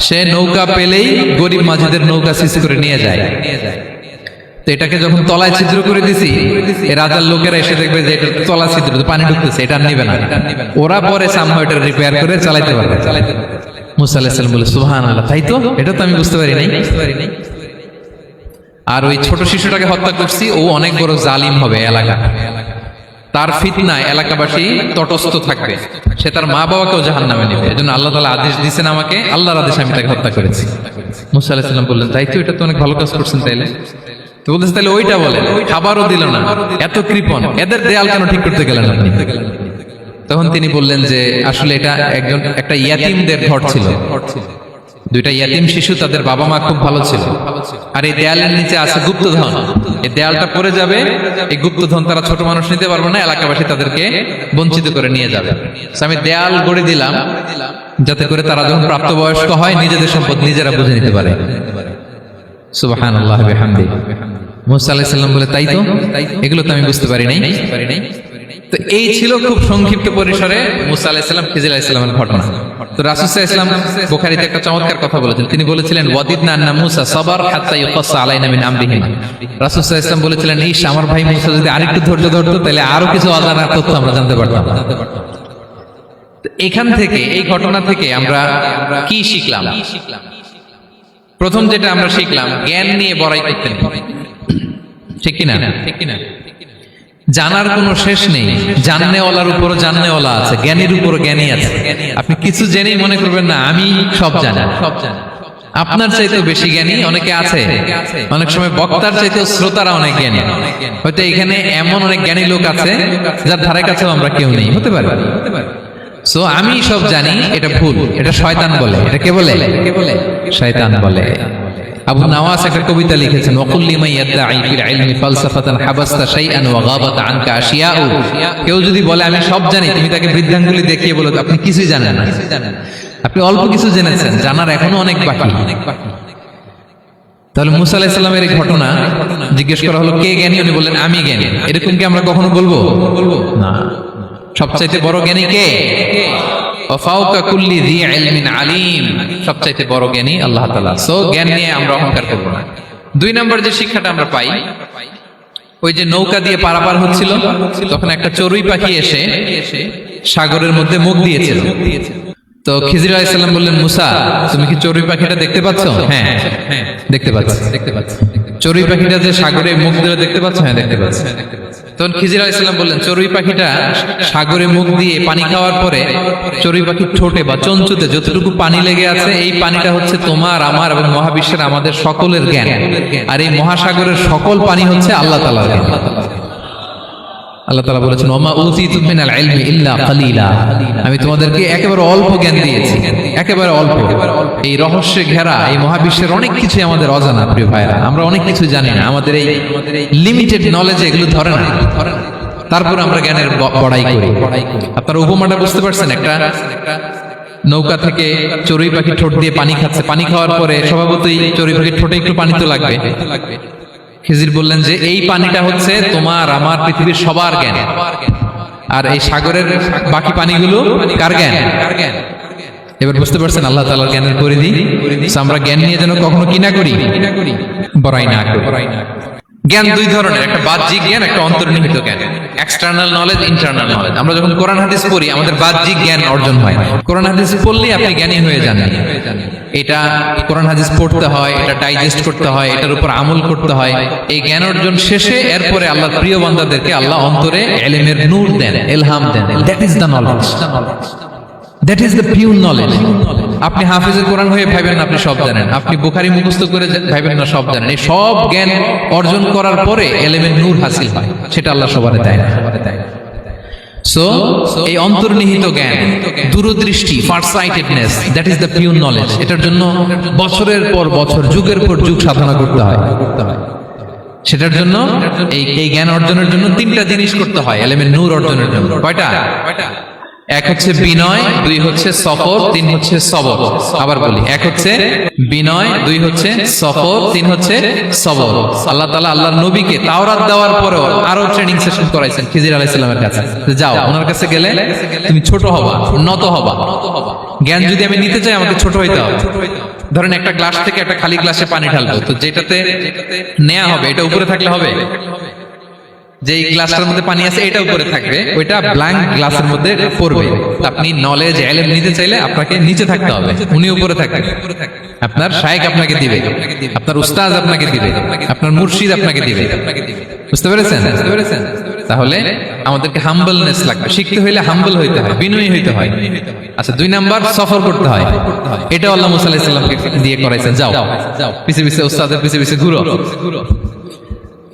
সে নৌকা পেলেই গরিব মাঝিদের নৌকা সিজ করে নিয়ে যায়। তো এটাকে যখন তলায় ছিদ্র করে দিছি, রাজার লোকেরা এসে দেখবে যে এটা তলা ছিদ্র, পানি ঢুকতেছে, এটা নিবে না, ওরা পরে সামহাও এটা রিপেয়ার করে চালাইতে পারবে। মুসা আলাইহিস সালাম বলে সুবহানাল্লাহ, তাই তো, এটা তো আমি বুঝতে পারি নাই। আর ওই ছোট শিশুটাকে হত্যা করছি, ও অনেক বড় জালিম হবে এলাকা, তার ফিতনায় এলাকাবাসী তটস্থ থাকবে, সে তার মা বাবাকেও জাহান্নামে নেবে। এজন্য আল্লাহ তাআলা আদেশ দিয়েছেন আমাকে, আল্লাহর আদেশে আমি তাকে হত্যা করেছি। মুসা আলাইহিস সালাম বললেন তাই তো, এটা তো অনেক ভালো কাজ করছেন তাইলে। তো বলতেছে তাহলে ওইটা বলেন, খাবারও দিল না, এত কৃপণ, এদের দেয়াল কেন ঠিক করতে গেলেন আপনি? তখন তিনি বললেন যে আসলে এটা একটা ইয়াতিমদের ঘর ছিল, দুইটা ইয়াতিম শিশু, তাদের বাবা মা খুব ভালো ছিল, আর এই দেয়ালের নিচে আছে গুপ্তধন, এই দেয়ালটা পড়ে যাবে, এই গুপ্তধন তারা ছোট মানুষ নিতে পারবে না, এলাকাবাসী তাদেরকে বঞ্চিত করে নিয়ে যাবে। আমি দেয়াল গড়ে দিলাম যাতে করে তারা যখন প্রাপ্তবয়স্ক হয় নিজেদের সম্পদ নিজেরা বুঝে নিতে পারে। সুবহানাল্লাহ বিহামদি। মুসা আলাইহিস সালাম বলে তাই তো, এগুলো তো আমি বুঝতে পারি নাই। তো এই ছিল খুব সংক্ষিপ্ত পরিসরে মুসা আলাইহিস সালাম খিজির আলাইহিস সালামের ঘটনা। তো রাসূল সাল্লাল্লাহু আলাইহি ওয়াসাল্লাম বুখারীতে একটা চমৎকার কথা বলেছেন, তিনি বলেছিলেন ওয়াদিদনা আন্না মুসা সাবার হাত্তা ইউকাসা আলাইনা মিন আমরিহিম। রাসূল সাল্লাল্লাহু আলাইহি ওয়াসাল্লাম বলেছিলেন ইস, আমার ভাই মুসা যদি আরেকটু ধৈর্য ধরতো তাহলে আরো কিছু অজানা তথ্য আমরা জানতে পারতাম। এখান থেকে, এই ঘটনা থেকে আমরা কি শিখলাম? প্রথম যেটা আমরা শিখলাম, জ্ঞান নিয়ে বড়াই করতে নেই, ঠিক কিনা? জানার কোনো শেষ নেই, জাননেওয়ালার উপরও জাননেওয়ালা আছে, জ্ঞানীর উপরও জ্ঞানী আছে। আপনি কিছু জেনেই মনে করবেন না আমি সব জানি, আপনার চাইতেও বেশি জ্ঞানী অনেকে আছে। অনেক সময় বক্তার চাইতেও শ্রোতারা অনেক জ্ঞানী। হয়তো এখানে এমন অনেক জ্ঞানী লোক আছে যার ধারে কাছেও আমরা কেউ নেই, হতে পারে। সো আমি সব জানি, এটা ভুল, এটা শয়তান বলে। এটা কে বলে? শয়তান বলে। আবু নাওয়াস একটা কবিতা লিখেছেন, ওয়াকুল্লি মান ইয়াদঈ ফিল ইলমি ফালসাফাতান হাবাসতা শাইআন ওয়া গাবাত আনকা আশিয়াউ। কেউ যদি বলে আমি সব জানি, তুমি তাকে বৃদ্ধাঙ্গুলি দেখিয়ে বলো আপনি কিছুই জানেন না, আপনি অল্প কিছু জেনেছেন, জানার এখনো অনেক বাকি। তাহলে মুসা আলাইহিস সালামের এই ঘটনা জিজ্ঞেস করা হলো কে জ্ঞানী, উনি বললেন আমি জ্ঞানী। এরকম কি আমরা কখনো বলবো? না। সবচাইতে বড় জ্ঞানী কে? ওয়াফাউকা কুল্লি যী ইলমিন আলিম, সবচাইতে বড় জ্ঞানী আল্লাহ তাআলা। সো জ্ঞান নিয়ে আমরা অহংকার করব না। দুই নম্বর যে শিক্ষাটা আমরা পাই, ওই যে নৌকা দিয়ে পারাপার হচ্ছিল, তখন একটা চড়ুই পাখি এসে সাগরের মধ্যে মুখ দিয়েছিল। তো খিজির আলাইহিস সালাম বললেন মুসা, তুমি কি চড়ুই পাখিটা দেখতে পাচ্ছ? হ্যাঁ দেখতে পাচ্ছি। চড়ুই পাখিটা যে সাগরে মুখ দিয়ে দেখতে পাচ্ছ? হ্যাঁ দেখতে পাচ্ছি। তখন খিজির আলাইহিস সালাম বললেন চড়ুই পাখিটা সাগরে মুখ দিয়ে পানি খাওয়ার পরে চড়ুই পাখির ঠোঁটে বা চঞ্চুতে যতটুকু পানি লেগে আছে, এই পানিটা হচ্ছে তোমার, আমার এবং মহাবিশ্বের আমাদের সকলের জ্ঞান। আর এই মহাসাগরের সকল পানি হচ্ছে আল্লাহ তাআলার জ্ঞান। আল্লাহ তাআলা বলেছেন ওমা উতিতু মিনাল ইলমি ইল্লা কালিলা, আমি তোমাদেরকে একেবারে অল্প জ্ঞান দিয়েছি, একেবারে অল্প। এই রহস্যে ঘেরা এই মহাবিশ্বের অনেক কিছু আমাদের অজানা প্রিয় ভাইরা, আমরা অনেক কিছু জানি না, আমাদের এই লিমিটেড নলেজ এগুলো ধরে না, তারপর আমরা জ্ঞানের বড়াই করি। আপনারা উপমাটা বুঝতে পারছেন? একটা নৌকা থেকে চড়ুই পাখি ঠোঁট দিয়ে পানি খাচ্ছে, পানি খাওয়ার পরে স্বভাবতই চড়ুই পাখির ঠোঁটে একটু পানি তো লাগবে। খিজির বললেন যে এই পানিটা হচ্ছে তোমার আমার পৃথিবীর সবার জ্ঞান, আর এই সাগরের বাকি পানিগুলো কার জ্ঞান? এবার বুঝতে পারছেন আল্লাহ তাআলার জ্ঞানের পরিধি। আমরা জ্ঞান নিয়ে যেন কখনো কি না করি, বড়াই না করি। জ্ঞান দুই ধরনের, একটা বাহ্যিক জ্ঞান, একটা অন্তর্নিহিত জ্ঞান, এক্সটার্নাল নলেজ, ইন্টারনাল নলেজ। আমরা যখন কোরআন হাদিস পড়ি আমাদের বাহ্যিক জ্ঞান অর্জন হয়। কোরআন হাদিস পড়লেই আপনি জ্ঞানী হয়ে যান। এটা কোরআন হাদিস পড়তে হয়, এটা ডাইজেস্ট করতে হয়, এটার উপর আমল করতে হয়। এই জ্ঞান অর্জন শেষে এরপরে আল্লাহর প্রিয় বান্দাদেরকে আল্লাহ অন্তরে ইলমের নূর দেন, ইলহাম দেন। That is the knowledge, that is the pure knowledge. আপনি হাফেজে কোরআন হয়ে ভাবেন না আপনি সব জানেন, আপনি বুখারী মুখস্থ করে ভাবেন না সব জানেন। এই সব জ্ঞান অর্জন করার পরে ইলমের নূর হাসিল হয়, সেটা আল্লাহ সবারে দেয় না। সো এই অন্তর্নিহিত জ্ঞান, দূরদৃষ্টি, farsightedness, that is the pure knowledge. এটার জন্য বছরের পর বছর, যুগের পর যুগ সাধনা করতে হয়। সেটার জন্য এই জ্ঞান অর্জনের জন্য তিনটা জিনিস করতে হয় ইলমের নূর অর্জনের জন্য। কয়টা? এক হচ্ছে বিনয়, দুই হচ্ছে সফর, তিন হচ্ছে সবর। আবার বলি, এক হচ্ছে বিনয়, দুই হচ্ছে সফর, তিন হচ্ছে সবর। আল্লাহ তাআলা আল্লাহর নবীকে তাওরাত দেওয়ার পরেও আরো ট্রেনিং সেশন করাইছেন খিজির আলাইহিস সালামের কাছে। যাও, ওনার কাছে গেলে তুমি ছোট হবা, নত হবা। জ্ঞান যদি আমি নিতে চাই আমাকে ছোট হইতে হবে। ধরেন একটা গ্লাস থেকে একটা খালি গ্লাসে পানি ঢালবো, তো যেটাতে নেওয়া হবে এটা উপরে থাকলে হবে? যে গ্লাসটার মধ্যে পানি আছে এটা উপরে থাকবে, ওইটা ব্ল্যাঙ্ক গ্লাসের মধ্যে পড়বে। আপনি নলেজ ইলম নিতে চাইলে আপনাকে নিচে থাকতে হবে, উনি উপরে থাকবেন। আপনার শায়েখ আপনাকে দিবে, আপনার উস্তাদ আপনাকে দিবে, আপনার মুর্শিদ আপনাকে দিবে। বুঝতে পেরেছেন? তাহলে আমাদেরকে হাম্বলনেস লাগবে, শিখতে হইলে হাম্বল হইতে হয়, বিনয়ী হইতে হয়। আচ্ছা, দুই নাম্বার সফর করতে হয়। এটা আল্লাহ মুসা আলাইহিস সালামকে দিয়ে করাইছেন, যাও পিছে পিছে উস্তাদের পিছে পিছে ঘুরো।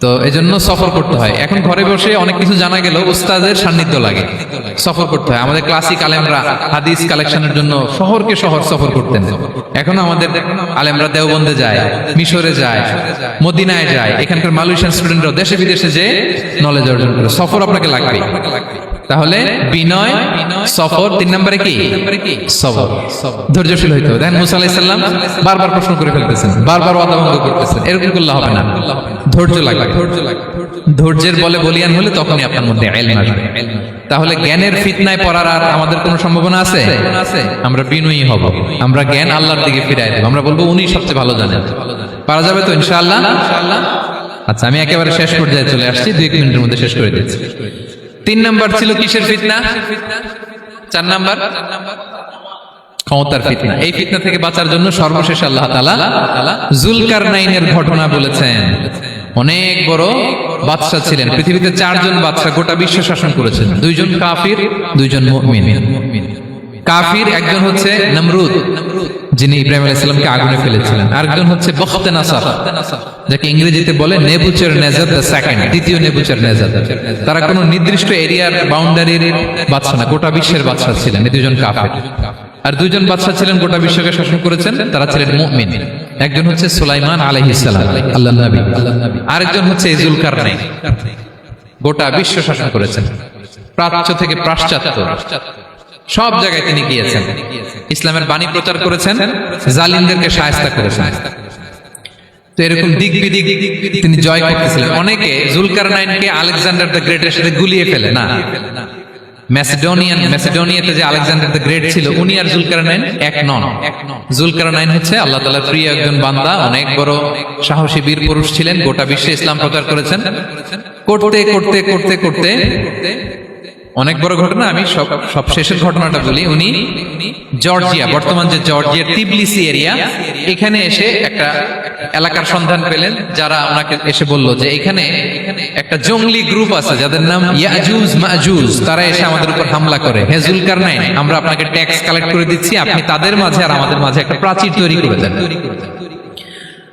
তো এজন্য সফর করতে হয়। এখন ঘরে বসে অনেক কিছু জানা গেল, উস্তাদের সান্নিধ্য লাগে, সফর করতে হয়। আমাদের ক্লাসিক আলেমরা হাদিস কালেকশনের জন্য শহরকে শহর সফর করতেন। এখনো আমাদের আলেমরা দেওবন্দে যায়, মিশরে যায়, মদিনায় যায়। এখানকার মালয়েশিয়ান স্টুডেন্টরাও দেশে বিদেশে যে নলেজ অর্জন করে। সফর আপনাকে লাগবে। তাহলে বিনয়, সফর, তিন নম্বরে কি? সবর, ধৈর্যশীল হইতে হবে। দেখেন মুসা আলাইহিস সালাম বারবার প্রশ্ন করে ফেলতেছেন, বারবার ওয়াদা ভঙ্গ করতেছেন, এরকম করলে হবে না। ধৈর্য লাগবে। ধৈর্যের বলে বলিয়ান হলে তখনই আপনার মধ্যে ইলম আসবে। তাহলে জ্ঞানের ফিতনায় পড়ার আর আমাদের কোনো সম্ভাবনা আছে? আমরা বিনয়ী হব, আমরা জ্ঞান আল্লাহর দিকে ফিরাই দেব, আমরা বলবো উনি সবচেয়ে ভালো জানেন। পারা যাবে তো ইনশাআল্লাহ? আচ্ছা, আমি একেবারে শেষ পর্যায়ে চলে আসছি, 2 মিনিটের মধ্যে শেষ করে দিচ্ছি। 3 নাম্বার ছিল কিসের ফিতনা? 4 নাম্বার ক্ষমতার ফিতনা। এই ফিতনা থেকে বাঁচার জন্য সর্বশেষ আল্লাহ তাআলা যুলকারনাইনের ঘটনা বলেছেন। অনেক বড় বাদশা ছিলেন, পৃথিবীতে 4 জন বাদশা গোটা বিশ্ব শাসন করেছেন। 2 জন কাফির, 2 জন মুমিন। কাফির একজন হচ্ছে নমরুদ, যিনি ইব্রাহিম আলাইহিস সালামকে আগুনে ফেলেছিলেন। আরেকজন হচ্ছে বখতেনাসার, যাকে ইংরেজিতে বলে নেবুচারনেজার দ্য সেকেন্ড, দ্বিতীয় নেবুচারনেজার। তারা কোনো নির্দিষ্ট এরিয়ার বাউন্ডারির বাদশা না, গোটা বিশ্বের বাদশা ছিলেন। এই 2 জন কাফির। আর 2 জন বাদশা ছিলেন গোটা বিশ্বকে শাসন করেছেন, তারা ছিলেন মুমিন। একজন হচ্ছে সুলাইমান আলাইহিস সালাম, আল্লাহর নবী। আরেকজন হচ্ছে যুলকারনাইন, গোটা বিশ্ব শাসন করেছেন, প্রাচ্য থেকে পাশ্চাত্য সব জায়গায় তিনি গিয়েছেন, ইসলামের বাণী প্রচার করেছেন, জালিমদেরকে শায়েস্তা করেছেন। তো এরকম দিক বিদিক তিনি জয় করতেছিলেন। অনেকে যুলকারনাইনকে আলেকজান্ডার দ্য গ্রেটের সাথে গুলিয়ে ফেলে না। ম্যাসিডোনিয়াতে যে আলেকজান্ডার দ্য গ্রেট ছিল, উনি আর যুলকারনাইন এক নন। যুলকারনাইন হচ্ছে আল্লাহ তাআলার প্রিয় একজন বান্দা, অনেক বড় সাহসী বীর পুরুষ ছিলেন, গোটা বিশ্বে ইসলাম প্রচার করেছেন। করতে করতে করতে করতে অনেক বড় ঘটনা, আমি সব শেষের ঘটনাটা বলি। উনি জর্জিয়া, বর্তমান যে জর্জিয়ার তিবলিসি এরিয়া, এখানে এসে একটা এলাকার সন্ধান পেলেন, যারা ওনাকে এসে বলল যে এখানে একটা জঙ্গলি গ্রুপ আছে যাদের নাম ইয়াজুজ মাজুজ, তারা এসে আমাদের উপর হামলা করে। হে যুলকারনাইন, আমরা আপনাকে ট্যাক্স কালেক্ট করে দিচ্ছি, আপনি তাদের মাঝে আর আমাদের মাঝে একটা প্রাচীর তৈরি করে দেন।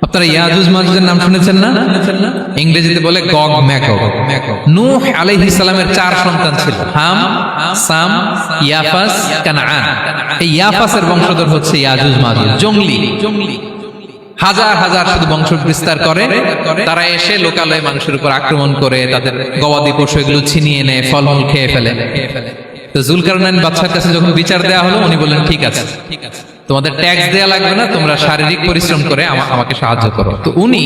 আপনারা ইয়াজুজ মাজুজের নাম শুনেছেন না? ইংরেজিতে বলে গগ ম্যাগগ। নূহ আলাইহিস সালামের 4 সন্তান ছিল, হাম, সাম, ইয়াফাস, কানাআন। এই ইয়াফাসের বংশধর হচ্ছে ইয়াজুজ মাজুজ, জঙ্গলি। হাজার হাজার শুধু বংশ বিস্তার করে, তারা এসে লোকালয়ে মানুষের উপর আক্রমণ করে, তাদের গবাদি পশু এগুলো ছিনিয়ে নেয়, ফলমূল খেয়ে ফেলে। তো জুলকারনাইন বাদশার কাছে যখন বিচার দেওয়া হলো, উনি বললেন ঠিক আছে, তোমাদের ট্যাক্স দেয়া লাগবে না, তোমরা শারীরিক পরিশ্রম করে আমাকে সাহায্য করো। তো উনি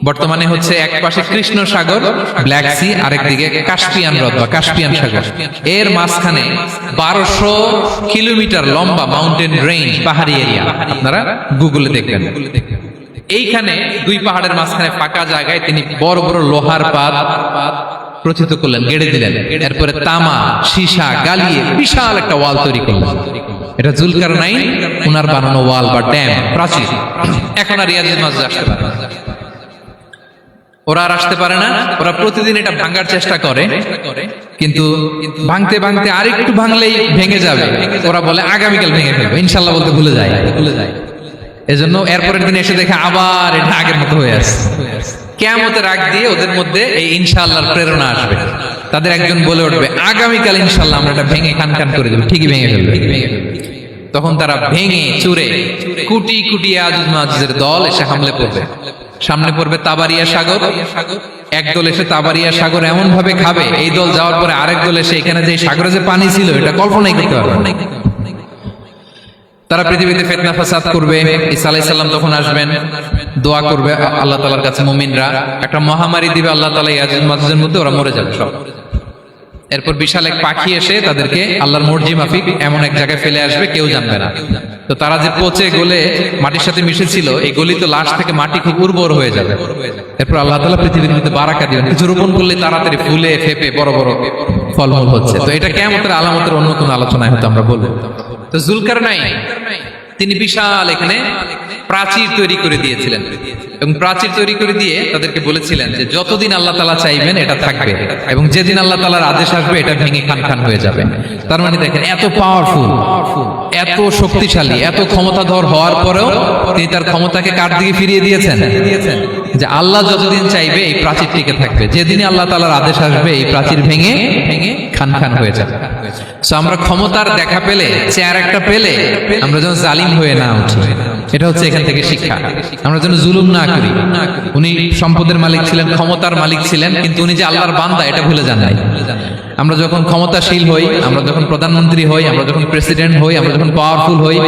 বর্তমানে হচ্ছে এক পাশে কৃষ্ণ সাগর, ব্ল্যাক সি, আরেকদিকে কাস্পিয়ান হ্রদ বা কাস্পিয়ান সাগর, এর মাঝখানে 1200 কিলোমিটার লম্বা মাউন্টেন রেঞ্জ, পাহাড়ি এরিয়া, আপনারা গুগলে দেখবেন। এইখানে 2 পাহাড়ের মাঝখানে ফাঁকা জায়গায় তিনি বড় বড় লোহার পাত প্রচিত করলেন, গেড়ে দিলেন। এরপরে তামা, সীসা গালিয়ে বিশাল একটা ওয়াল তৈরি করলেন। এটা জুলকারনাইন উনার বানানো ওয়াল বা ড্যাম, প্রাচীর। এখন আর ইয়াজুজ মাজুজ আসতে পারে না, ওরা আর আসতে পারে না। ওরা প্রতিদিন এটা ভাঙার চেষ্টা করে, কিন্তু ভাঙতে ভাঙতে আরেকটু ভাঙলেই ভেঙে যাবে। ওরা বলে আগামীকাল ভেঙে ফেলবে, ইনশাল্লাহ বলতে ভুলে যায়। এজন্য এরপরের দিন এসে দেখে আবার এটা আগের মতো হয়ে আছে। কিয়ামতের আগ দিয়ে ওদের মধ্যে এই ইনশাআল্লাহর প্রেরণা আসবে। তাদের একজন বলে উঠবে আগামীকাল ইনশাআল্লাহ আমরা এটা ভেঙে খান খান করে দেব, ঠিকই ভেঙে ফেলবে। তখন তারা ভেঙে চুরে কোটি কোটি ইয়াজুজ মাজুজের দল এসে হামলে পড়বে। সামনে পড়বে তাবারিয়া সাগর, একদল এসে তাবারিয়া সাগর এমন ভাবে খাবে, এই দল যাওয়ার পরে আরেক দল এসে এখানে যে সাগরে যে পানি ছিল এটা কল্পনাই করতে পারবে না। তারা পৃথিবীতে ফিতনা ফাসাদ করবে। ঈসা আলাইহিস সালাম তখন আসবেন, দোয়া করবে আল্লাহ তাআলার কাছে মুমিনরা, একটা মহামারী দিবে আল্লাহ তাআলা ইয়াজুজ মাজুজের মধ্যে, ওরা মরে যাবে সব। এরপর বিশাল এক পাখি এসে তাদেরকে আল্লাহর মর্জি মাফিক এমন এক জায়গায় ফেলে আসবে, কেউ জানবে না। তো তারা যে পচে গলে মাটির সাথে মিশেছিল, এই গলিত লাশ থেকে মাটি খুব উর্বর হয়ে যাবে। এরপর আল্লাহ তাআলা পৃথিবীর মধ্যে বারাকা দিবেন, কিছু রোপণ করলে তাড়াতাড়ি ফুলে ফেপে বড় বড় ফলমূল হচ্ছে। তো এটা কিয়ামতের আলামতের অন্য কোনো আলোচনায় হয়তো আমরা বলবো। তো জুলকারনাইন তিনি বিশাল এখানে প্রাচীর তৈরি করে দিয়েছিলেন, এবং প্রাচীর তৈরি করে দিয়ে তাদেরকে বলেছিলেন যে যতদিন আল্লাহ তাআলা চাইবেন এটা থাকবে, এবং যেদিন আল্লাহ তাআলার আদেশ আসবে এটা ভেঙে খান খান হয়ে যাবে। তার মানে দেখেন, এত পাওয়ারফুল, এত শক্তিশালী, এত ক্ষমতাধর হওয়ার পরেও তিনি তার ক্ষমতাকে কার দিকে ফিরিয়ে দিয়েছেন? যে আল্লাহ যতদিন চাইবে এই প্রাচীর টিকে থাকবে, যেদিনই আল্লাহ তাআলার আদেশ আসবে এই প্রাচীর ভেঙে ভেঙে খান খান হয়ে যাবে। সো আমরা ক্ষমতার দেখা পেলে, চেয়ার একটা পেলে আমরা যেন জালিম হয়ে না উঠি, এটা হচ্ছে এখান থেকে শিক্ষা। আমরা যেন জুলুম না করি। উনি সম্পদের মালিক ছিলেন, ক্ষমতার মালিক ছিলেন, কিন্তু উনি যে আল্লাহর বান্দা এটা ভুলে যান নাই। আমরা যখন ক্ষমতাশীল হই, আমরা যখন প্রধানমন্ত্রী হই, আমরা যখন প্রেসিডেন্ট হই, আমরা যখন পাওয়ারফুল হই,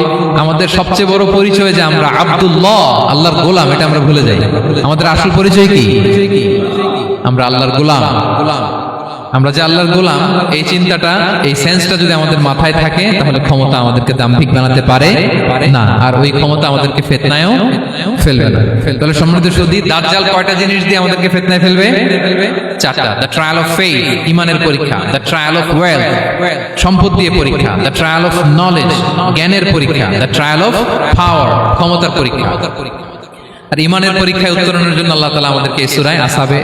আমাদের সবচেয়ে বড় পরিচয় যে আমরা আব্দুল্লাহ, আল্লাহর গোলাম, এটা আমরা ভুলে যাই। আমাদের আসল পরিচয় কি? আমরা আল্লাহর গোলাম। আমরা যে আল্লাহর গোলাম, এই চিন্তাটা, এই সেন্সটা যদি আমাদের মাথায় থাকে, তাহলে ক্ষমতা আমাদেরকে দাম্ভিক বানাতে পারে না, আর ওই ক্ষমতা আমাদেরকে ফিতনায়ও ফেলবে না। তাহলে সম্মানিত সুধী, দাজ্জাল কয়টা জিনিস দিয়ে আমাদেরকে ফিতনায় ফেলবে? 4টা। দ্য ট্রায়াল অফ ফেইথ, ঈমানের পরীক্ষা; দ্য ট্রায়াল অফ ওয়েলথ, সম্পদ দিয়ে পরীক্ষা; দ্য ট্রায়াল অফ নলেজ, জ্ঞানের পরীক্ষা; দ্য ট্রায়াল অফ পাওয়ার, ক্ষমতার পরীক্ষা। আর ইমানের পরীক্ষায় উত্তরণের জন্য আল্লাহ তাআলা আমাদেরকে সূরা আসহাবে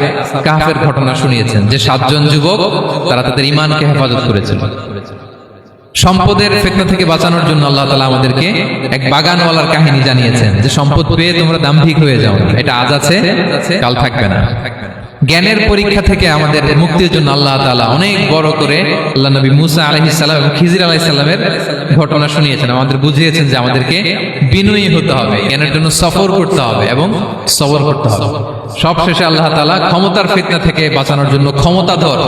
কাহফের ঘটনা শুনিয়েছেন, যে 7 জন যুবক তারা তাদের ইমানকে হেফাজত করেছিল। সম্পদের ফিতনা থেকে বাঁচানোর জন্য আল্লাহ তাআলা আমাদেরকে এক বাগানওয়ালার কাহিনী জানিয়েছেন, যে সম্পদ পেয়ে তোমরা দাম্ভিক হয়ে যাও, এটা আজ আছে কাল থাকবে না। জ্ঞানের পরীক্ষা থেকে আমাদের মুক্তির জন্য আল্লাহ তাআলা অনেক বড় করে আল্লাহ নবী মুসা আলাইহিস সালাম এবং খিজির আলাইহিস সালামের ঘটনা শুনিয়েছেন, আমাদের বুঝিয়েছেন যে আমাদেরকে বিনয়ী হতে হবে, জ্ঞানের জন্য সফর করতে হবে এবং সবর করতে হবে। সবশেষে আল্লাহ তাআলা ক্ষমতার ফিতনা থেকে বাঁচানোর জন্য ক্ষমতাধর,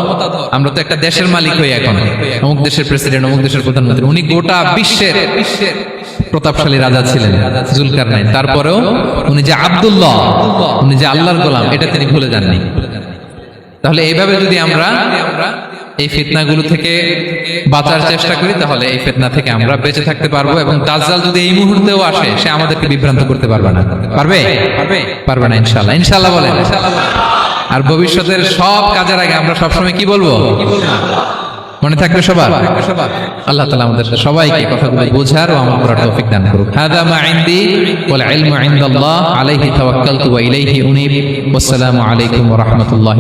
আমরা তো একটা দেশের মালিক হই এখন, অমুক দেশের প্রেসিডেন্ট, অমুক দেশের প্রধানমন্ত্রী, উনি গোটা বিশ্বের প্রতাপশালী রাজা ছিলেন জুলকারনাইন। তারপরেও উনি যে আব্দুল্লাহ, উনি যে আল্লাহর গোলাম, এটা তিনি ভুলে যাননি। তাহলে এইভাবে যদি আমরা এই ফিতনাগুলো থেকে বাঁচার চেষ্টা করি, তাহলে এই ফিতনা থেকে আমরা বেঁচে থাকতে পারবো। এবং দাজ্জাল যদি এই মুহূর্তেও আসে, সে আমাদেরকে বিভ্রান্ত করতে পারবে না। পারবে না ইনশাআল্লাহ। ইনশাআল্লাহ বলেন। আর ভবিষ্যতের সব কাজের আগে আমরা সবসময় কি বলবো? মনে থাকবে সবার? আল্লাহ তাআলা আমাদের সবাইকে কথাগুলো বোঝার ও আমল করার তৌফিক দান করুন। হাদা মা ইনদি ওয়াল ইলমু ইনদাল্লাহ আলাইহি তাওয়াক্কালতু ওয়া ইলাইহি উনীব। ওয়াসসালামু আলাইকুম ওয়া রাহমাতুল্লাহি।